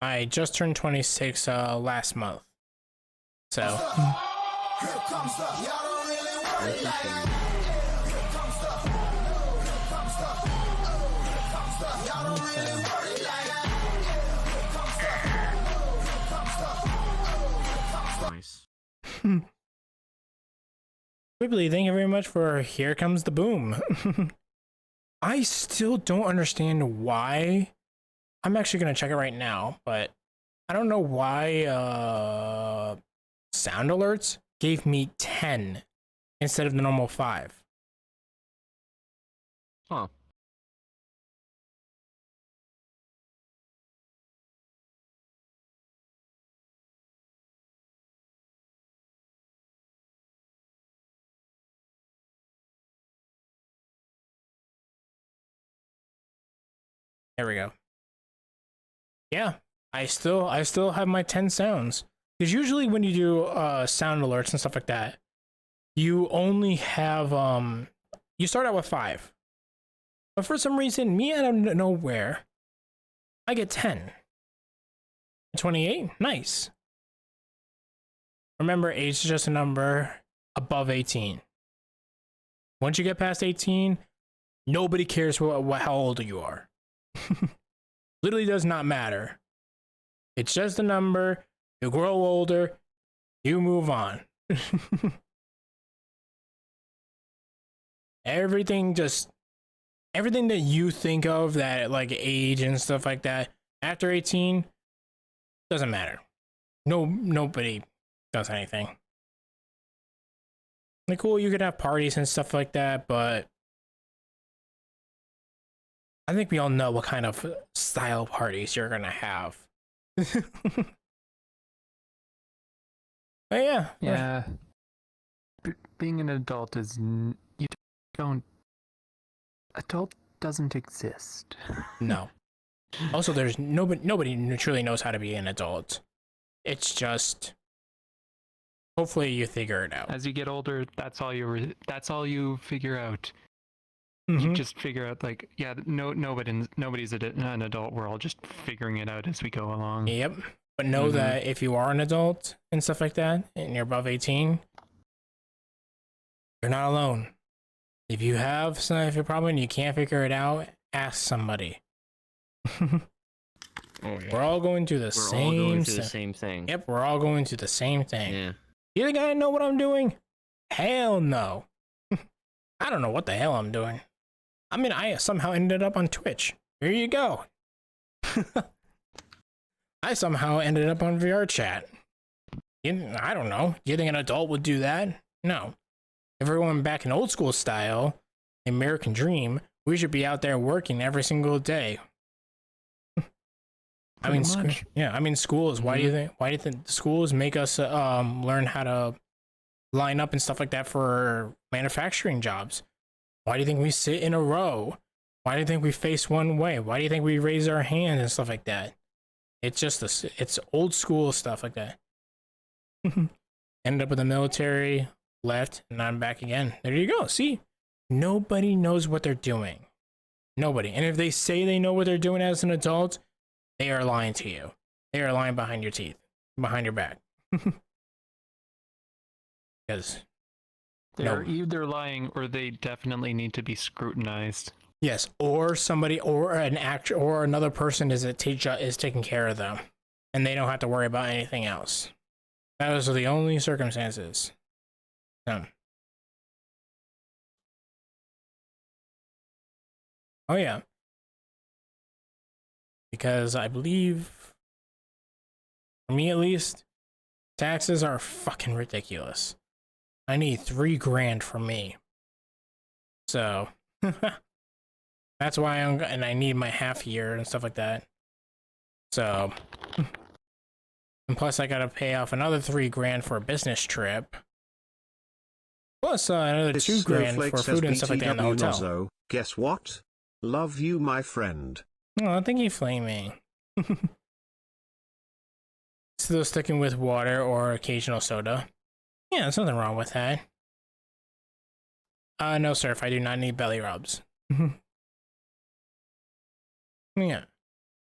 I just turned 26 last month. So. Quibbly, thank you very much for Here Comes the Boom. I still don't understand why. I'm actually gonna check it right now, but I don't know why sound alerts gave me 10 instead of the normal 5. Huh. There we go. Yeah, I still have my 10 sounds. Because usually when you do sound alerts and stuff like that, you only have you start out with 5. But for some reason, me out of nowhere, I get 10. 28? Nice. Remember, age is just a number above 18. Once you get past 18, nobody cares how old you are. Literally does not matter. It's just a number. You grow older, you move on. Everything that you think of that like age and stuff like that after 18 doesn't matter. Nobody does anything. Like, cool, you could have parties and stuff like that, but I think we all know what kind of style parties you're gonna have. But yeah. Yeah. Being an adult is you don't. Adult doesn't exist. No. Also, there's nobody truly knows how to be an adult. It's just hopefully you figure it out. As you get older, that's all you figure out. Mhm. You just figure out like, yeah, nobody's an adult. We're all just figuring it out as we go along. Yep. But know that if you are an adult and stuff like that, and you're above 18, you're not alone. If you have if you're problem and you can't figure it out, ask somebody. We're all going through the same thing. Yep, we're all going through the same thing. Yeah. You think I know what I'm doing? Hell no. I don't know what the hell I'm doing. I mean, I somehow ended up on Twitch. Here you go. I somehow ended up on VR chat. I don't know. Do you think an adult would do that? No. If we're going back in old school style, American dream, we should be out there working every single day. I mean, schools. Why do you think schools make us learn how to line up and stuff like that for manufacturing jobs? Why do you think we sit in a row? Why do you think we face one way? Why do you think we raise our hands and stuff like that? It's just it's old school stuff like that. Ended up in the military, left, and I'm back again. There you go. See, nobody knows what they're doing. Nobody. And if they say they know what they're doing as an adult, they are lying to you. They are lying behind your teeth, behind your back. Because they're either lying or they definitely need to be scrutinized. Yes, or somebody, or an actor, or another person is taking care of them, and they don't have to worry about anything else. Those are the only circumstances. Oh yeah, because I believe, for me at least, taxes are fucking ridiculous. I need $3 grand from me, so. That's why and I need my half year and stuff like that. So, and plus I gotta pay off another $3 grand for a business trip. Plus another $2 grand for food and stuff like that in the hotel. Nozzo, guess what? Love you, my friend. Oh, thank you, Flaming. Still sticking with water or occasional soda. Yeah, there's nothing wrong with that. No, sir, if I do not need belly rubs. Yeah,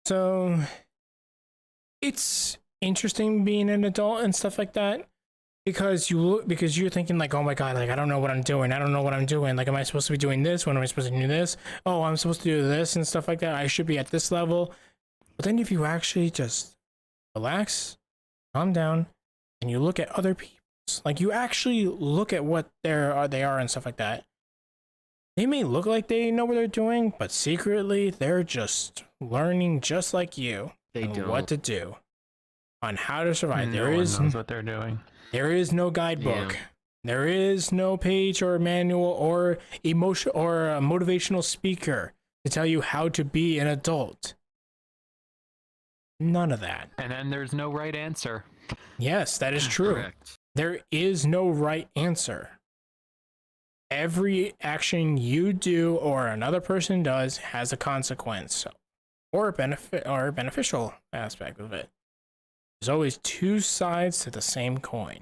so it's interesting being an adult and stuff like that because you're thinking like, oh my god, like I don't know what I'm doing. Like, am I supposed to be doing this? When am I supposed to do this? Oh, I'm supposed to do this and stuff like that. I should be at this level. But then if you actually just relax, calm down, and you look at other people adults. Like, you actually look at what they are and stuff like that. They may look like they know what they're doing, but secretly they're just learning just like you They on don't. what to do, on how to survive. No one knows what they're doing. There is no guidebook. Yeah. There is no page or manual or emotion or a motivational speaker to tell you how to be an adult. None of that. And then there's no right answer. Yes, that is true. Correct. There is no right answer. Every action you do or another person does has a consequence or a benefit or a beneficial aspect of it. There's always two sides to the same coin.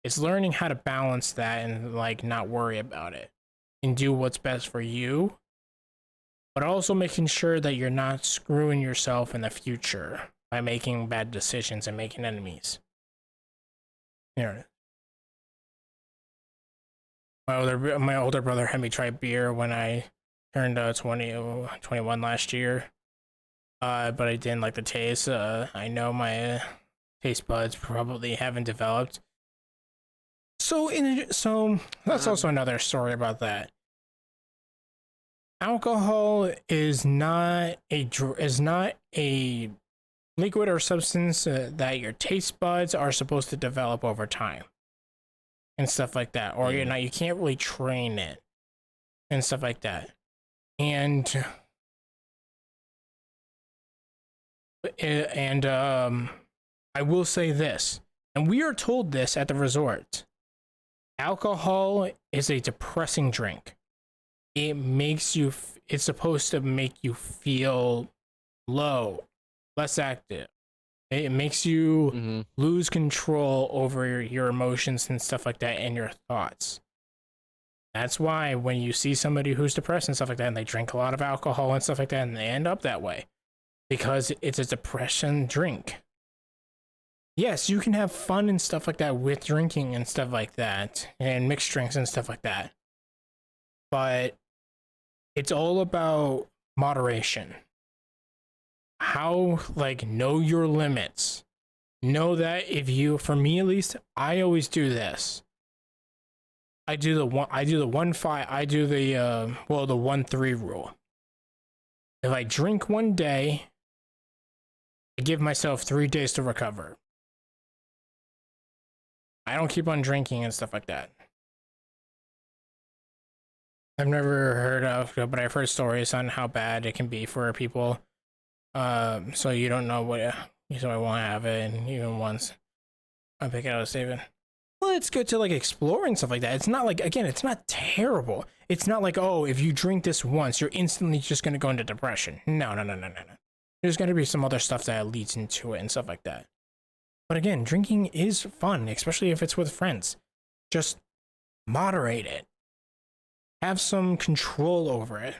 It's learning how to balance that and like not worry about it and do what's best for you, but also making sure that you're not screwing yourself in the future by making bad decisions and making enemies. Here. My older brother had me try beer when I turned 21 last year, but I didn't like the taste. I know my taste buds probably haven't developed. So that's also another story about that. Alcohol is not a liquid or substance that your taste buds are supposed to develop over time and stuff like that, or you can't really train it and stuff like that. And I will say this, and we are told this at the resort: alcohol is a depressing drink. It's supposed to make you feel low, less active. It makes you lose control over your emotions and stuff like that and your thoughts. That's why when you see somebody who's depressed and stuff like that and they drink a lot of alcohol and stuff like that and they end up that way, because it's a depression drink. Yes, you can have fun and stuff like that with drinking and stuff like that and mixed drinks and stuff like that. But it's all about moderation. How, like, know your limits. Know that for me at least, I always do this. I do the 1-3 rule. If I drink one day, I give myself 3 days to recover. I don't keep on drinking and stuff like that. I've never heard of, but I've heard stories on how bad it can be for people. So you don't know so I won't have it, and even once I pick it out of saving. Well, it's good to like explore and stuff like that. It's not like, again, it's not terrible. It's not like, oh, if you drink this once, you're instantly just gonna go into depression. No. There's gonna be some other stuff that leads into it and stuff like that. But again, drinking is fun, especially if it's with friends. Just moderate it. Have some control over it.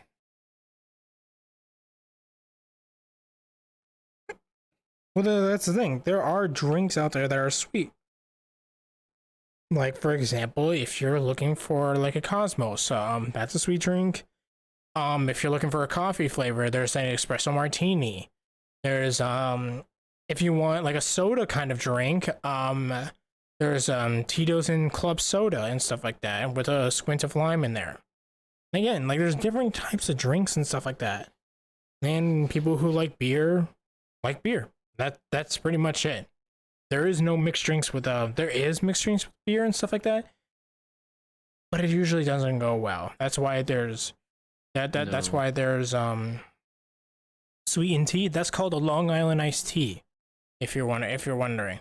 Well, that's the thing. There are drinks out there that are sweet. Like, for example, if you're looking for like a Cosmos, that's a sweet drink. If you're looking for a coffee flavor, there's an espresso martini. There's if you want like a soda kind of drink, there's Tito's and Club Soda and stuff like that, with a squint of lime in there. And again, like there's different types of drinks and stuff like that. And people who like beer like beer. That's pretty much it. There is no mixed drinks with there is mixed drinks with beer and stuff like that, but it usually doesn't go well. That's why there's that's why there's sweetened tea. That's called a Long Island iced tea. If you're wondering,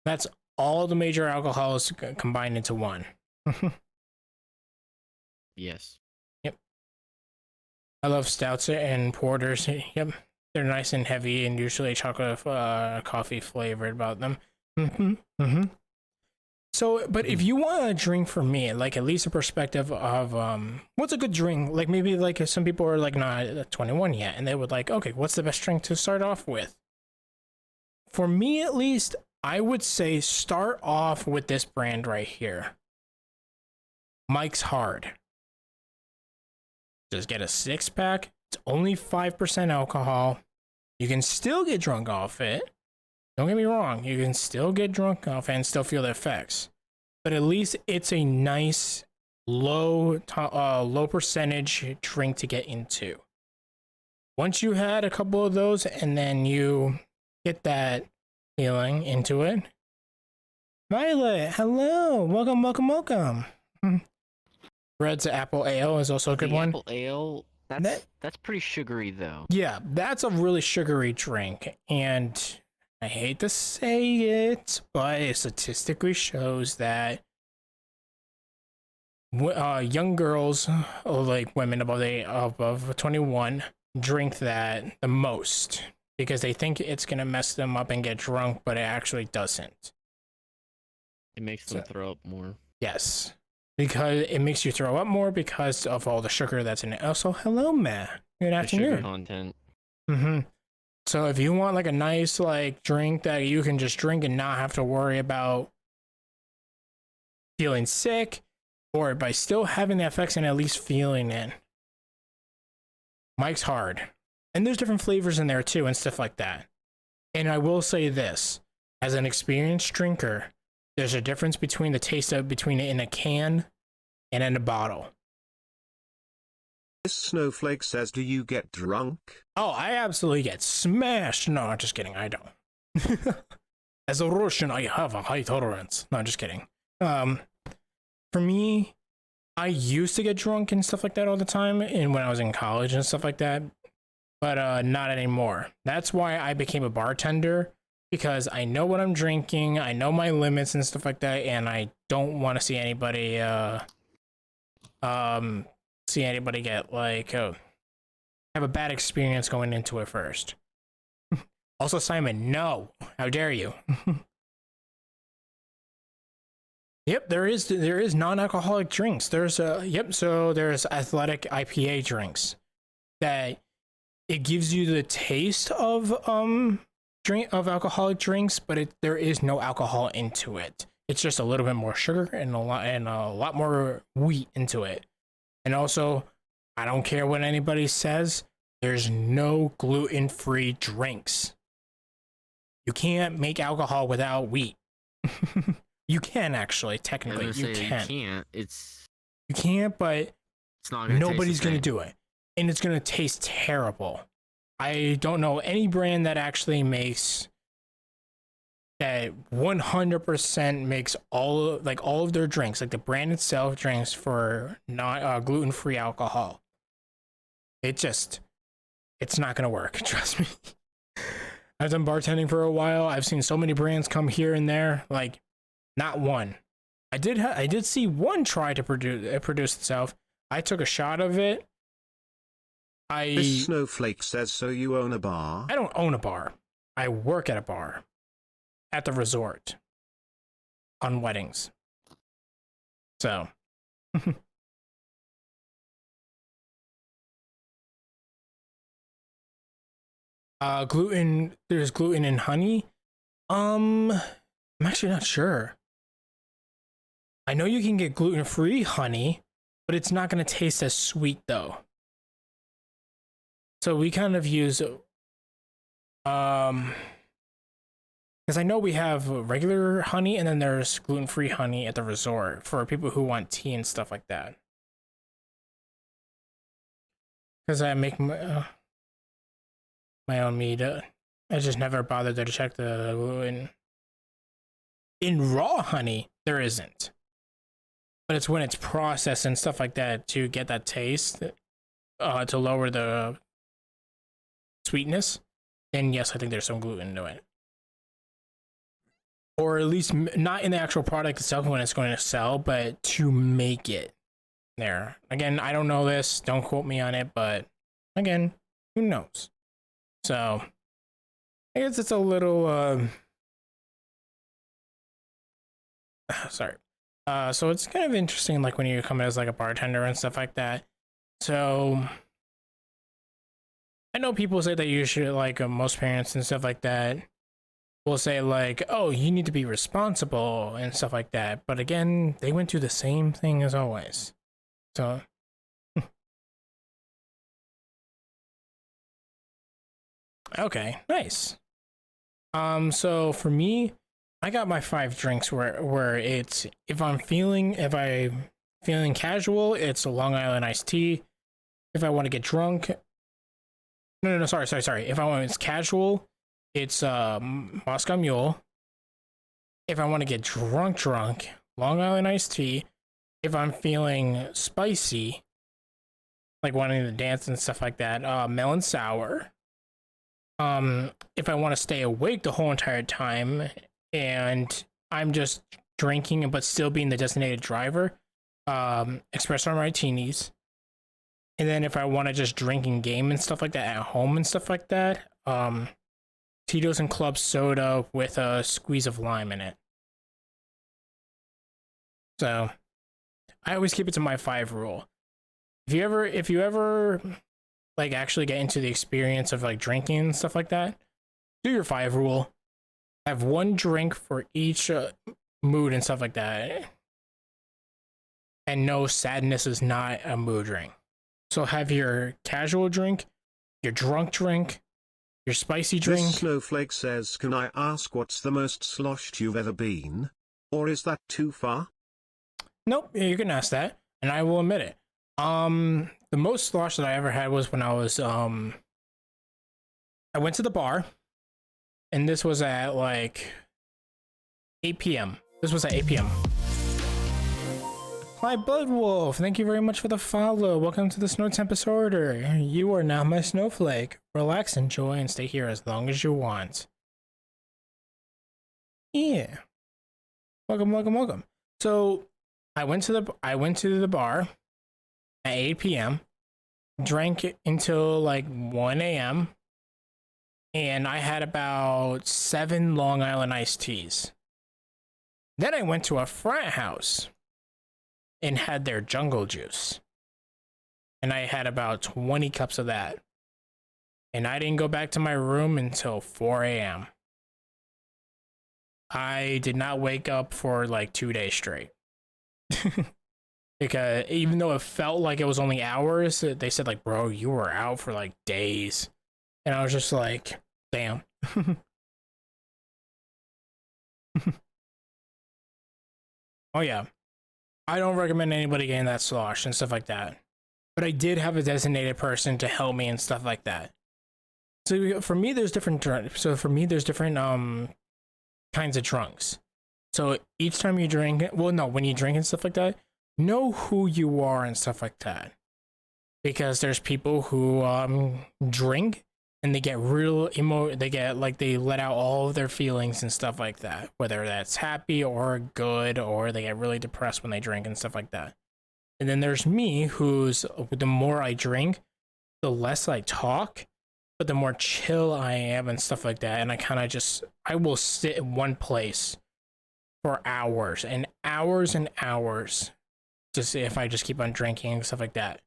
that's all the major alcohols combined into one. Yes. Yep. I love stouts and porters. Yep. They're nice and heavy and usually chocolate coffee flavored about them. So, but if you want a drink from me, like at least a perspective of what's a good drink, like maybe like if some people are like not 21 yet and they would like, okay, what's the best drink to start off with? For me at least, I would say start off with this brand right here. Mike's Hard. Just get a 6-pack. It's only 5% alcohol. You can still get drunk off it, Don't get me wrong, you can still get drunk off and still feel the effects, but at least it's a nice low percentage drink to get into. Once you had a couple of those and then you get that feeling into it. Violet, hello, welcome. Red's apple ale is also a good The one. apple ale, that's pretty sugary though. Yeah, that's a really sugary drink, and I hate to say it, but it statistically shows that young girls, or like women above 21, drink that the most because they think it's gonna mess them up and get drunk, but it actually doesn't. It makes them throw up more. Yes, because it makes you throw up more because of all the sugar that's in it. Also, hello, Matt. Good The sugar afternoon. content. So if you want like a nice like drink that you can just drink and not have to worry about feeling sick, or by still having the effects and at least feeling it, Mike's Hard. And there's different flavors in there too and stuff like that. And I will say this, as an experienced drinker, there's a difference between the taste of between it in a can and in a bottle. This snowflake says, do you get drunk? Oh, I absolutely get smashed. No, I'm just kidding. I don't. As a Russian, I have a high tolerance. No, just kidding. For me, I used to get drunk and stuff like that all the time, and when I was in college and stuff like that, but not anymore. That's why I became a bartender, because I know what I'm drinking, I know my limits and stuff like that, and I don't want to see anybody get like have a bad experience going into it first. Also, Simon, no, how dare you? Yep, there is non-alcoholic drinks. There's so there's athletic IPA drinks that it gives you the taste of alcoholic drinks, but there is no alcohol into it. It's just a little bit more sugar and a lot more wheat into it. And also, I don't care what anybody says, there's no gluten-free drinks. You can't make alcohol without wheat. You can actually, technically, you can. You can't, but it's not gonna nobody's going to do it. And it's going to taste terrible. I don't know any brand that actually makes that 100% makes all of their drinks, like the brand itself drinks for not gluten-free alcohol. It's not going to work. Trust me. I've done bartending for a while. I've seen so many brands come here and there, like not one. I did see one try to produce itself. I took a shot of it. This snowflake says, so you own a bar? I don't own a bar. I work at a bar. At the resort. On weddings. So. Gluten, there's gluten in honey. I'm actually not sure. I know you can get gluten-free honey, but it's not going to taste as sweet though. So we kind of use because I know we have regular honey and then there's gluten-free honey at the resort for people who want tea and stuff like that. Because I make my own meat. I just never bothered to check the gluten. In raw honey, there isn't. But it's when it's processed and stuff like that to get that taste, to lower the sweetness, then yes, I think there's some gluten to it. Or at least not in the actual product itself when it's going to sell, but to make it there. Again, I don't know this, don't quote me on it, but again, who knows? So, I guess it's a little, sorry. So it's kind of interesting, like when you come in as like a bartender and stuff like that. So I know people say that you should, like most parents and stuff like that will say like, oh, you need to be responsible and stuff like that. But again, they went through the same thing as always. So okay, nice. So for me, I got my 5 drinks where it's if I'm feeling casual, it's a Long Island iced tea. If I want to get drunk, no, sorry. If I want it's casual, it's Moscow Mule. If I want to get drunk, Long Island iced tea. If I'm feeling spicy, like wanting to dance and stuff like that, melon sour. If I want to stay awake the whole entire time and I'm just drinking but still being the designated driver, espresso martinis. And then if I want to just drink and game and stuff like that at home and stuff like that, Tito's and Club soda with a squeeze of lime in it. So I always keep it to my 5 rule. If you ever like actually get into the experience of like drinking and stuff like that, do your 5 rule. Have 1 drink for each mood and stuff like that. And no, sadness is not a mood ring. So have your casual drink, your drunk drink, your spicy drink. This snowflake says, can I ask what's the most sloshed you've ever been? Or is that too far? Nope, you can ask that, and I will admit it. The most slosh that I ever had was when I was I went to the bar, and this was at like 8 p.m. This was at 8 p.m. Hi, Blood Wolf. Thank you very much for the follow. Welcome to the Snow Tempest Order. You are now my snowflake. Relax, enjoy, and stay here as long as you want. Yeah. Welcome. So I went to the bar at 8 p.m. Drank until like 1 a.m. and I had about 7 Long Island iced teas. Then I went to a frat house and had their jungle juice. And I had about 20 cups of that. And I didn't go back to my room until 4 a.m. I did not wake up for like 2 days straight. Because even though it felt like it was only hours, they said like, bro, you were out for like days. And I was just like, damn. Oh yeah. I don't recommend anybody getting that slosh and stuff like that. But I did have a designated person to help me and stuff like that. So for me, there's different kinds of drunks. So each time you drink, when you drink and stuff like that, know who you are and stuff like that. Because there's people who drink and they get real they let out all of their feelings and stuff like that, whether that's happy or good, or they get really depressed when they drink and stuff like that. And then there's me, who's the more I drink, the less I talk, but the more chill I am and stuff like that. And I will sit in one place for hours and hours and hours, just if I just keep on drinking and stuff like that.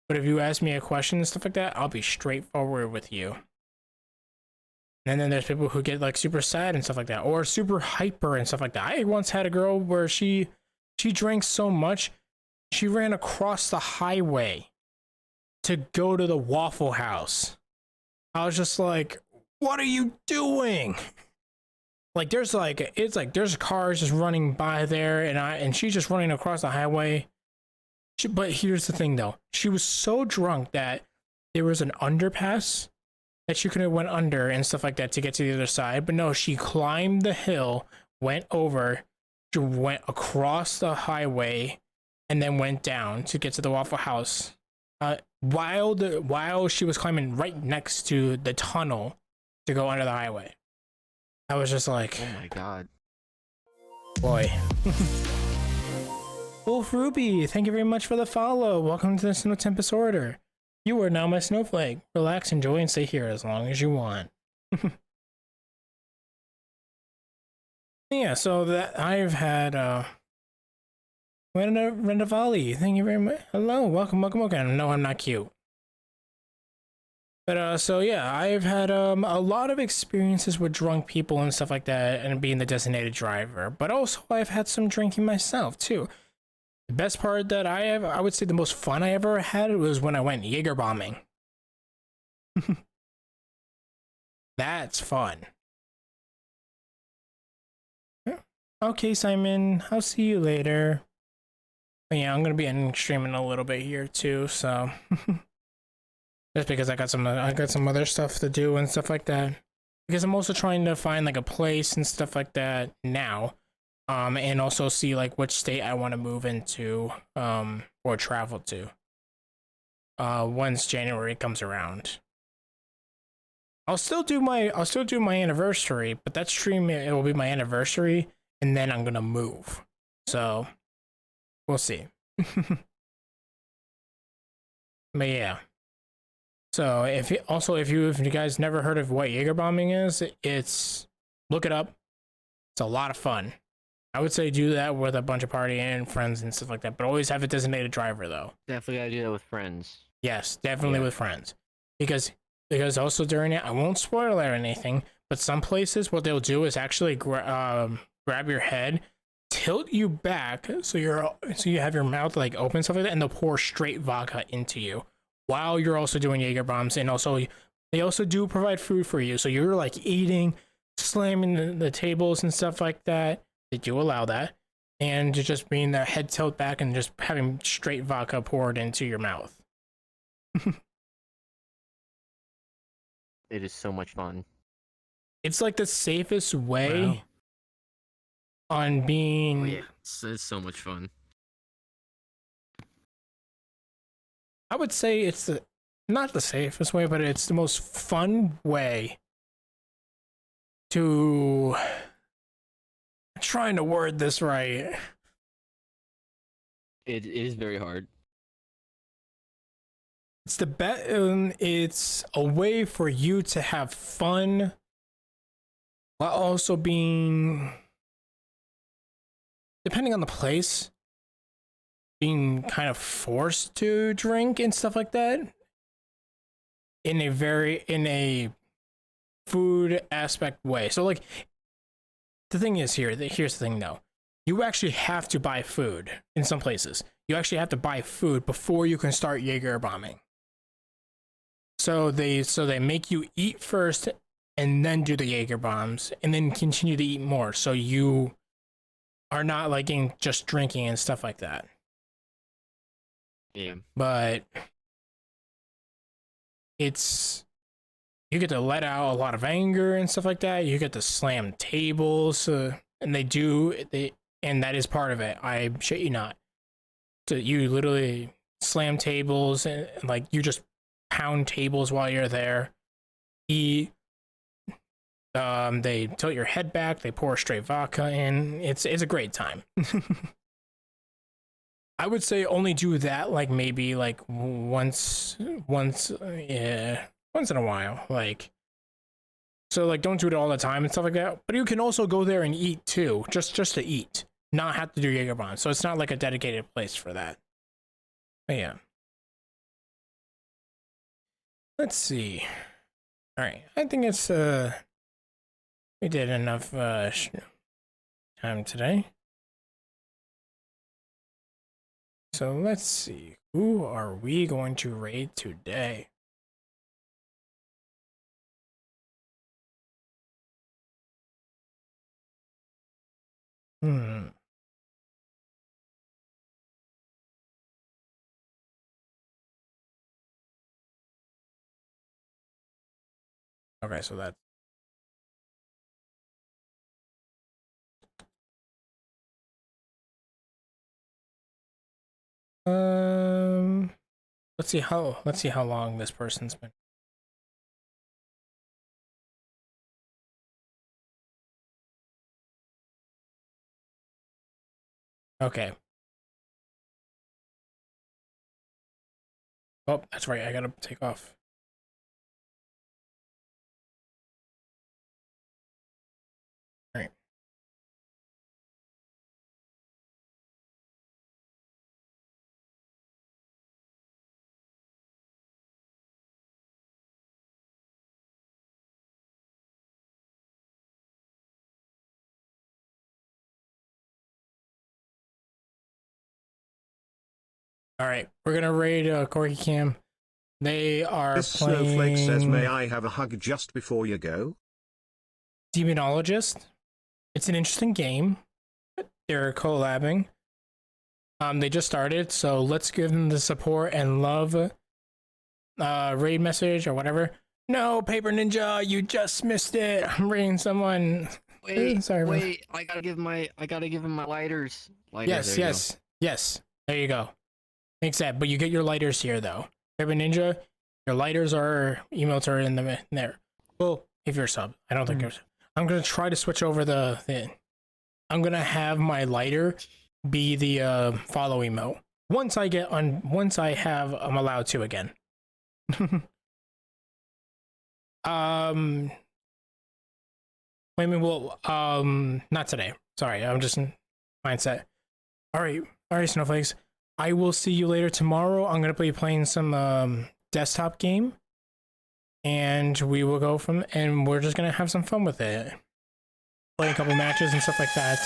But if you ask me a question and stuff like that, I'll be straightforward with you. And then there's people who get like super sad and stuff like that, or super hyper and stuff like that. I once had a girl where she drank so much, she ran across the highway to go to the Waffle House. I was just like, what are you doing? Like there's cars just running by there, and she's just running across the highway. But here's the thing though, she was so drunk that there was an underpass that she could have went under and stuff like that to get to the other side. But no, she climbed the hill, went across the highway, and then went down to get to the Waffle House. While she was climbing right next to the tunnel to go under the highway. I was just like, Oh my god. boy. Wolf Ruby, thank you very much for the follow. Welcome to the Snow Tempest Order. You are now my snowflake. Relax, enjoy, and stay here as long as you want. Yeah, so that I've had Rendavali, thank you very much. Hello, welcome. No, I'm not cute. But so yeah, I've had a lot of experiences with drunk people and stuff like that, and being the designated driver. But also I've had some drinking myself too. The best part that I would say the most fun I ever had was when I went Jaeger bombing. That's fun. Okay, Simon, I'll see you later. But yeah, I'm gonna be ending streaming a little bit here too, so just because I got some other stuff to do and stuff like that. Because I'm also trying to find like a place and stuff like that now. And also see like which state I want to move into, or travel to. Once January comes around. I'll still do my anniversary, but that stream, it will be my anniversary, and then I'm gonna move. So we'll see. But yeah. So if you guys never heard of what Jaeger bombing is, look it up. It's a lot of fun. I would say do that with a bunch of party and friends and stuff like that, but always have a designated driver though. Definitely gotta do that with friends. Yes, definitely with friends. Because also during it, I won't spoil or anything, but some places what they'll do is actually grab your head, tilt you back so you have your mouth like open, stuff like that, and they'll pour straight vodka into you while you're also doing Jaeger bombs. And also they also do provide food for you, so you're like eating, slamming the tables and stuff like that. They do allow that, and just being their head tilt back and just having straight vodka poured into your mouth. It is so much fun. It's like the safest way on being. Oh, yeah, it's so much fun. I would say it's not the safest way, but it's the most fun way to. I'm trying to word this right. It is very hard. It's it's a way for you to have fun while also being, depending on the place, being kind of forced to drink and stuff like that in a food aspect way. So like the thing is here's the thing though. You actually have to buy food in some places. You actually have to buy food before you can start Jaeger bombing. So they make you eat first and then do the Jaeger bombs and then continue to eat more. So you are not like just drinking and stuff like that. Yeah. But you get to let out a lot of anger and stuff like that. You get to slam tables, and and that is part of it. I shit you not. So you literally slam tables and like you just pound tables while you're there. They tilt your head back. They pour straight vodka in. It's a great time. I would say only do that like maybe like once in a while, like, so like don't do it all the time and stuff like that. But you can also go there and eat too, just to eat, not have to do Jaeger bombs. So it's not like a dedicated place for that. But yeah. Let's see. All right, I think it's we did enough time today. So let's see, who are we going to raid today? Okay, so that. Let's see how long this person's been. Okay. Oh, that's right. I gotta take off. All right. All right, we're gonna raid Corky Cam. They are This playing. snowflake says, "May I have a hug just before you go?" Demonologist. It's an interesting game. They're collabing. They just started, so let's give them the support and love. Raid message or whatever. No, Paper Ninja, you just missed it. I'm reading someone. Wait, Sorry, bro. wait, I gotta give him my lighters. Yes, yes, yes. There you go. Thanks, that. But you get your lighters here, though. Paper Ninja, your lighters are emotes are in there. Well, if you're a sub, I don't think you're. I'm gonna try to switch over the. I'm gonna have my lighter be the follow emote once I get on. Once I have, I'm allowed to again. Wait a minute. Well, not today. Sorry, I'm just in mindset. All right, snowflakes. I will see you later tomorrow. I'm gonna be playing some desktop game, and we will go from. And we're just gonna have some fun with it. Play a couple matches and stuff like that.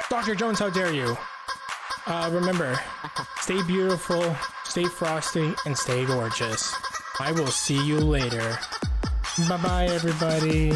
Dr. Jones, how dare you? Remember, stay beautiful, stay frosty, and stay gorgeous. I will see you later. Bye-bye, everybody.